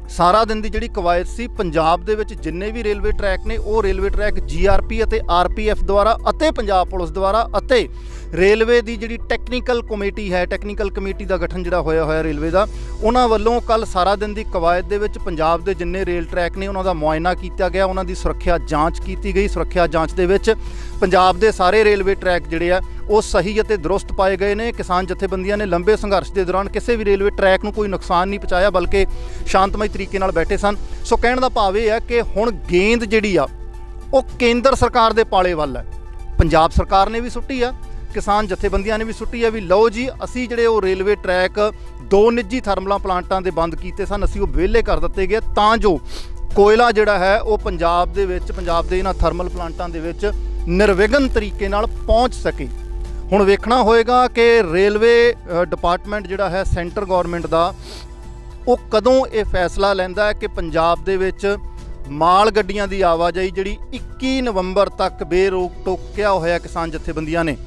ਸਾਰਾ ਦਿਨ ਦੀ ਜਿਹੜੀ ਕਵਾਇਦ ਸੀ, ਪੰਜਾਬ ਦੇ ਵਿੱਚ ਜਿੰਨੇ ਵੀ ਰੇਲਵੇ ਟਰੈਕ ਨੇ ਉਹ ਰੇਲਵੇ ਟਰੈਕ GRP ਅਤੇ RPF ਦੁਆਰਾ ਅਤੇ ਪੰਜਾਬ ਪੁਲਿਸ ਦੁਆਰਾ ਅਤੇ ਰੇਲਵੇ ਦੀ ਜਿਹੜੀ ਟੈਕਨੀਕਲ ਕਮੇਟੀ ਹੈ, ਟੈਕਨੀਕਲ ਕਮੇਟੀ ਦਾ ਗਠਨ ਜਿਹੜਾ ਹੋਇਆ ਰੇਲਵੇ ਦਾ, ਉਹਨਾਂ ਵੱਲੋਂ ਕੱਲ੍ਹ ਸਾਰਾ ਦਿਨ ਦੀ ਕਵਾਇਦ ਦੇ ਵਿੱਚ ਪੰਜਾਬ ਦੇ ਜਿੰਨੇ ਰੇਲ ਟਰੈਕ ਨੇ ਉਹਨਾਂ ਦਾ ਮੁਆਇਨਾ ਕੀਤਾ ਗਿਆ, ਉਹਨਾਂ ਦੀ ਸੁਰੱਖਿਆ ਜਾਂਚ ਕੀਤੀ ਗਈ। ਸੁਰੱਖਿਆ ਜਾਂਚ ਦੇ ਵਿੱਚ ਪੰਜਾਬ ਦੇ ਸਾਰੇ ਰੇਲਵੇ ਟਰੈਕ ਜਿਹੜੇ ਆ ਉਹ ਸਹੀ ਅਤੇ ਦਰੁਸਤ ਪਾਏ ਗਏ ਨੇ। ਕਿਸਾਨ ਜਥੇਬੰਦੀਆਂ ਨੇ ਲੰਬੇ ਸੰਘਰਸ਼ ਦੇ ਦੌਰਾਨ ਕਿਸੇ ਵੀ ਰੇਲਵੇ ਟਰੈਕ ਨੂੰ ਕੋਈ ਨੁਕਸਾਨ ਨਹੀਂ ਪਹੁੰਚਾਇਆ, ਬਲਕਿ ਸ਼ਾਂਤਮਈ ਤਰੀਕੇ ਨਾਲ ਬੈਠੇ ਸਨ। ਸੋ ਕਹਿਣ ਦਾ ਭਾਵ ਇਹ ਹੈ ਕਿ ਹੁਣ ਗੇਂਦ ਜਿਹੜੀ ਆ ਉਹ ਕੇਂਦਰ ਸਰਕਾਰ ਦੇ ਪਾਲੇ ਵੱਲ ਹੈ। ਪੰਜਾਬ ਸਰਕਾਰ ਨੇ ਵੀ ਸੁੱਟੀ ਆ, ਕਿਸਾਨ ਜਥੇਬੰਦੀਆਂ ਨੇ ਵੀ ਸੁੱਟੀ ਆ ਵੀ ਲਓ ਜੀ, ਅਸੀਂ ਜਿਹੜੇ ਉਹ ਰੇਲਵੇ ਟਰੈਕ 2 ਨਿੱਜੀ ਥਰਮਲਾਂ ਪਲਾਂਟਾਂ ਦੇ ਬੰਦ ਕੀਤੇ ਸਨ, ਅਸੀਂ ਉਹ ਵਿਹਲੇ ਕਰ ਦਿੱਤੇ ਗਏ ਤਾਂ ਜੋ ਕੋਇਲਾ ਜਿਹੜਾ ਹੈ ਉਹ ਪੰਜਾਬ ਦੇ ਵਿੱਚ, ਪੰਜਾਬ ਦੇ ਇਹਨਾਂ ਥਰਮਲ ਪਲਾਂਟਾਂ ਦੇ ਵਿੱਚ ਨਿਰਵਿਘਨ ਤਰੀਕੇ ਨਾਲ ਪਹੁੰਚ ਸਕੇ। ਹੁਣ ਵੇਖਣਾ ਹੋਏਗਾ ਕਿ ਰੇਲਵੇ ਡਿਪਾਰਟਮੈਂਟ ਜਿਹੜਾ ਹੈ ਸੈਂਟਰ ਗੌਰਮੈਂਟ ਦਾ, ਉਹ ਕਦੋਂ ਇਹ ਫੈਸਲਾ ਲੈਂਦਾ ਹੈ ਕਿ ਪੰਜਾਬ ਦੇ ਵਿੱਚ ਮਾਲ ਗੱਡੀਆਂ ਦੀ ਆਵਾਜਾਈ ਜਿਹੜੀ 21 ਨਵੰਬਰ ਤੱਕ ਬੇਰੋਕ ਟੋਕਿਆ ਹੋਇਆ ਕਿਸਾਨ ਜਥੇਬੰਦੀਆਂ ਨੇ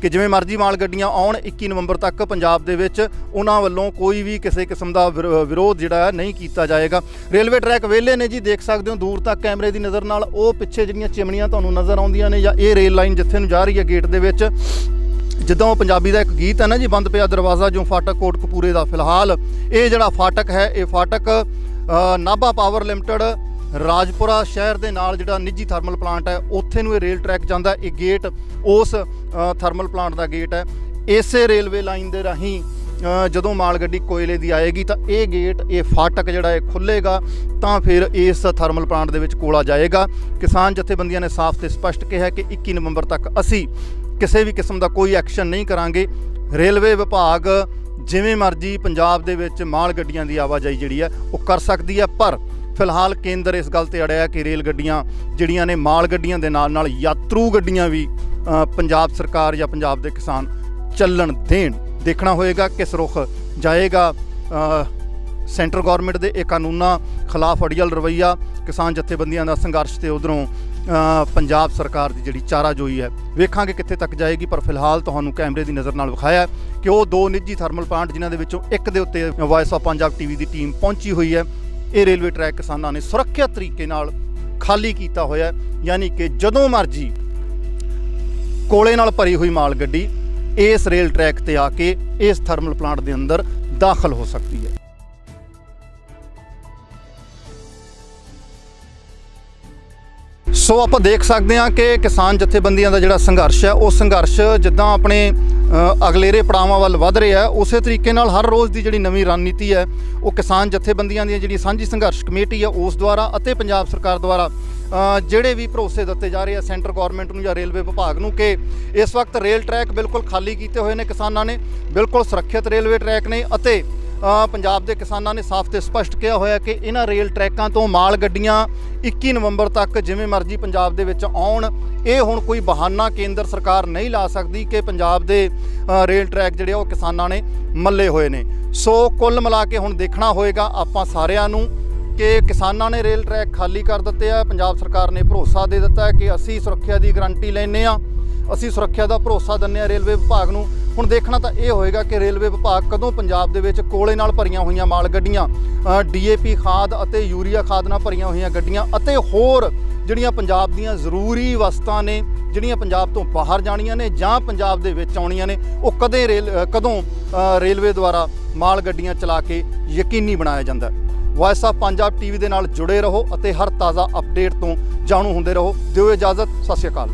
ਕਿ ਜਿਵੇਂ ਮਰਜ਼ੀ ਮਾਲ ਗੱਡੀਆਂ ਆਉਣ, 21 ਨਵੰਬਰ ਤੱਕ ਪੰਜਾਬ ਦੇ ਵਿੱਚ ਉਹਨਾਂ ਵੱਲੋਂ ਕੋਈ ਵੀ ਕਿਸੇ ਕਿਸਮ ਦਾ ਵਿਰੋਧ ਜਿਹੜਾ ਨਹੀਂ ਕੀਤਾ ਜਾਏਗਾ। ਰੇਲਵੇ ਟਰੈਕ ਵਿਹਲੇ ਨੇ ਜੀ, ਦੇਖ ਸਕਦੇ ਹੋ ਦੂਰ ਤੱਕ ਕੈਮਰੇ ਦੀ ਨਜ਼ਰ ਨਾਲ। ਉਹ ਪਿੱਛੇ ਜਿਹੜੀਆਂ ਚਿਮਨੀਆਂ ਤੁਹਾਨੂੰ ਨਜ਼ਰ ਆਉਂਦੀਆਂ ਨੇ ਜਾਂ ਇਹ ਰੇਲ ਲਾਈਨ ਜਿੱਥੇ ਨੂੰ ਜਾ ਰਹੀ ਹੈ ਗੇਟ ਦੇ ਵਿੱਚ, ਜਿੱਦਾਂ ਉਹ ਪੰਜਾਬੀ ਦਾ ਇੱਕ ਗੀਤ ਹੈ ਨਾ ਜੀ, ਬੰਦ ਪਿਆ ਦਰਵਾਜ਼ਾ ਜੋ ਫਾਟਕ ਕੋਟਕਪੂਰੇ ਦਾ। ਫਿਲਹਾਲ ਇਹ ਜਿਹੜਾ ਫਾਟਕ ਹੈ, ਇਹ ਫਾਟਕ ਨਾਭਾ ਪਾਵਰ ਲਿਮਟਿਡ ਰਾਜਪੁਰਾ ਸ਼ਹਿਰ ਦੇ ਨਾਲ ਜਿਹੜਾ ਨਿੱਜੀ ਥਰਮਲ ਪਲਾਂਟ ਹੈ ਉੱਥੇ ਨੂੰ ਇਹ ਰੇਲ ਟਰੈਕ ਜਾਂਦਾ। ਇਹ ਗੇਟ ਉਸ ਥਰਮਲ ਪਲਾਂਟ ਦਾ ਗੇਟ ਹੈ। ਇਸੇ ਰੇਲਵੇ ਲਾਈਨ ਦੇ ਰਾਹੀਂ ਜਦੋਂ ਮਾਲ ਗੱਡੀ ਕੋਇਲੇ ਦੀ ਆਏਗੀ ਤਾਂ ਇਹ ਗੇਟ, ਇਹ ਫਾਟਕ ਜਿਹੜਾ ਇਹ ਖੁੱਲ੍ਹੇਗਾ ਤਾਂ ਫਿਰ ਇਸ ਥਰਮਲ ਪਲਾਂਟ ਦੇ ਵਿੱਚ ਕੋਲਾ ਜਾਏਗਾ। ਕਿਸਾਨ ਜਥੇਬੰਦੀਆਂ ਨੇ ਸਾਫ਼ ਤੇ ਸਪਸ਼ਟ ਕਿਹਾ ਕਿ 21 ਨਵੰਬਰ ਤੱਕ ਅਸੀਂ ਕਿਸੇ ਵੀ ਕਿਸਮ ਦਾ ਕੋਈ ਐਕਸ਼ਨ ਨਹੀਂ ਕਰਾਂਗੇ। ਰੇਲਵੇ ਵਿਭਾਗ ਜਿਵੇਂ ਮਰਜ਼ੀ ਪੰਜਾਬ ਦੇ ਵਿੱਚ ਮਾਲ ਗੱਡੀਆਂ ਦੀ ਆਵਾਜਾਈ ਜਿਹੜੀ ਹੈ ਉਹ ਕਰ ਸਕਦੀ ਹੈ, ਪਰ ਫਿਲਹਾਲ ਕੇਂਦਰ ਇਸ ਗੱਲ ਤੇ ਅੜਿਆ ਕਿ ਰੇਲ ਗੱਡੀਆਂ ਜਿਹੜੀਆਂ ਨੇ ਮਾਲ ਗੱਡੀਆਂ ਦੇ ਨਾਲ ਨਾਲ ਯਾਤਰੂ ਗੱਡੀਆਂ ਵੀ ਪੰਜਾਬ ਸਰਕਾਰ ਜਾਂ ਪੰਜਾਬ ਦੇ ਕਿਸਾਨ ਚੱਲਣ ਦੇਣ। ਦੇਖਣਾ ਹੋਏਗਾ ਕਿਸ ਰੁਖ ਜਾਏਗਾ ਸੈਂਟਰ ਗੌਰਮੈਂਟ ਦੇ ਇਹ ਕਾਨੂੰਨਾਂ ਖਿਲਾਫ ਅੜੀਅਲ ਰਵੱਈਆ, ਕਿਸਾਨ ਜਥੇਬੰਦੀਆਂ ਦਾ ਸੰਘਰਸ਼ ਤੇ ਉਧਰੋਂ ਪੰਜਾਬ ਸਰਕਾਰ ਦੀ ਜਿਹੜੀ ਚਾਰਾਜੋਈ ਹੈ, ਵੇਖਾਂਗੇ ਕਿੱਥੇ ਤੱਕ ਜਾਏਗੀ। ਪਰ ਫਿਲਹਾਲ ਤੁਹਾਨੂੰ ਕੈਮਰੇ ਦੀ ਨਜ਼ਰ ਨਾਲ ਵਿਖਾਇਆ ਕਿ ਉਹ 2 ਨਿੱਜੀ ਥਰਮਲ ਪਲਾਂਟ ਜਿਨ੍ਹਾਂ ਦੇ ਵਿੱਚੋਂ ਇੱਕ ਦੇ ਉੱਤੇ vice of Punjab TV the team ਪਹੁੰਚੀ ਹੋਈ ਹੈ, ਇਹ ਰੇਲਵੇ ਟਰੈਕ ਕਿਸਾਨਾਂ ਨੇ ਸੁਰੱਖਿਅਤ ਤਰੀਕੇ ਨਾਲ ਖਾਲੀ ਕੀਤਾ ਹੋਇਆ। ਯਾਨੀ ਕਿ ਜਦੋਂ ਮਰਜ਼ੀ ਕੋਲੇ ਨਾਲ ਭਰੀ ਹੋਈ ਮਾਲ ਗੱਡੀ ਇਸ ਰੇਲ ਟਰੈਕ ਤੇ ਆ ਕੇ ਇਸ ਥਰਮਲ ਪਲਾਂਟ ਦੇ ਅੰਦਰ ਦਾਖਲ ਹੋ ਸਕਦੀ ਹੈ। ਸੋ ਆਪਾਂ ਦੇਖ ਸਕਦੇ ਹਾਂ ਕਿ ਕਿਸਾਨ ਜਥੇਬੰਦੀਆਂ ਦਾ ਜਿਹੜਾ ਸੰਘਰਸ਼ ਹੈ ਉਹ ਸੰਘਰਸ਼ ਜਿੱਦਾਂ ਆਪਣੇ ਅਗਲੇਰੇ ਪੜਾਵਾਂ ਵੱਲ ਵਧ ਰਿਹਾ, ਉਸੇ ਤਰੀਕੇ ਨਾਲ ਹਰ ਰੋਜ਼ ਦੀ ਜਿਹੜੀ ਨਵੀਂ ਰਣਨੀਤੀ ਹੈ ਉਹ ਕਿਸਾਨ ਜਥੇਬੰਦੀਆਂ ਦੀ ਜਿਹੜੀ ਸਾਂਝੀ ਸੰਘਰਸ਼ ਕਮੇਟੀ ਹੈ ਉਸ ਦੁਆਰਾ ਅਤੇ ਪੰਜਾਬ ਸਰਕਾਰ ਦੁਆਰਾ ਜਿਹੜੇ ਵੀ ਭਰੋਸੇ ਦਿੱਤੇ ਜਾ ਰਹੇ ਆ ਸੈਂਟਰ ਗੌਰਮੈਂਟ ਨੂੰ ਜਾਂ ਰੇਲਵੇ ਵਿਭਾਗ ਨੂੰ ਕਿ ਇਸ ਵਕਤ ਰੇਲ ਟਰੈਕ ਬਿਲਕੁਲ ਖਾਲੀ ਕੀਤੇ ਹੋਏ ਨੇ ਕਿਸਾਨਾਂ ਨੇ, ਬਿਲਕੁਲ ਸੁਰੱਖਿਅਤ ਰੇਲਵੇ ਟਰੈਕ ਨੇ ਅਤੇ ਪੰਜਾਬ ਦੇ ਕਿਸਾਨਾਂ ਨੇ ਸਾਫ਼ ਤੇ ਸਪਸ਼ਟ ਕਿਹਾ ਹੋਇਆ ਕਿ ਇਹਨਾਂ ਰੇਲ ਟਰੈਕਾਂ ਤੋਂ ਮਾਲ ਗੱਡੀਆਂ 21 ਨਵੰਬਰ ਤੱਕ ਜਿਵੇਂ ਮਰਜ਼ੀ ਪੰਜਾਬ ਦੇ ਵਿੱਚ ਆਉਣ। ਇਹ ਹੁਣ ਕੋਈ ਬਹਾਨਾ ਕੇਂਦਰ ਸਰਕਾਰ ਨਹੀਂ ਲਾ ਸਕਦੀ ਕਿ ਪੰਜਾਬ ਦੇ ਰੇਲ ਟਰੈਕ ਜਿਹੜੇ ਉਹ ਕਿਸਾਨਾਂ ਨੇ ਮੱਲੇ ਹੋਏ ਨੇ। ਸੋ ਕੁੱਲ ਮਿਲਾ ਕੇ ਹੁਣ ਦੇਖਣਾ ਹੋਏਗਾ ਆਪਾਂ ਸਾਰਿਆਂ ਨੂੰ ਕਿ ਕਿਸਾਨਾਂ ਨੇ ਰੇਲ ਟਰੈਕ ਖਾਲੀ ਕਰ ਦਿੱਤੇ ਆ, ਪੰਜਾਬ ਸਰਕਾਰ ਨੇ ਭਰੋਸਾ ਦੇ ਦਿੱਤਾ ਹੈ ਕਿ ਅਸੀਂ ਸੁਰੱਖਿਆ ਦੀ ਗਰੰਟੀ ਲੈਂਦੇ ਹਾਂ, ਅਸੀਂ ਸੁਰੱਖਿਆ ਦਾ ਭਰੋਸਾ ਦਿੰਦੇ ਹਾਂ ਰੇਲਵੇ ਵਿਭਾਗ ਨੂੰ। ਹੁਣ ਦੇਖਣਾ ਤਾਂ ਇਹ ਹੋਏਗਾ ਕਿ ਰੇਲਵੇ ਵਿਭਾਗ ਕਦੋਂ ਪੰਜਾਬ ਦੇ ਵਿੱਚ ਕੋਲੇ ਨਾਲ ਭਰੀਆਂ ਹੋਈਆਂ ਮਾਲ ਗੱਡੀਆਂ, DAP ਖਾਦ ਅਤੇ ਯੂਰੀਆ ਖਾਦ ਨਾਲ ਭਰੀਆਂ ਹੋਈਆਂ ਗੱਡੀਆਂ ਅਤੇ ਹੋਰ ਜਿਹੜੀਆਂ ਪੰਜਾਬ ਦੀਆਂ ਜ਼ਰੂਰੀ ਵਸਤਾਂ ਨੇ ਜਿਹੜੀਆਂ ਪੰਜਾਬ ਤੋਂ ਬਾਹਰ ਜਾਣੀਆਂ ਨੇ ਜਾਂ ਪੰਜਾਬ ਦੇ ਵਿੱਚ ਆਉਣੀਆਂ ਨੇ, ਉਹ ਕਦੋਂ ਰੇਲਵੇ ਦੁਆਰਾ ਮਾਲ ਗੱਡੀਆਂ ਚਲਾ ਕੇ ਯਕੀਨੀ ਬਣਾਇਆ ਜਾਂਦਾ। ਵਾਇਸ ਆਫ ਪੰਜਾਬ TV ਦੇ ਨਾਲ ਜੁੜੇ ਰਹੋ ਅਤੇ ਹਰ ਤਾਜ਼ਾ ਅਪਡੇਟ ਤੋਂ ਜਾਣੂ ਹੁੰਦੇ ਰਹੋ। ਦਿਓ ਇਜਾਜ਼ਤ, ਸਤਿ ਸ਼੍ਰੀ ਅਕਾਲ।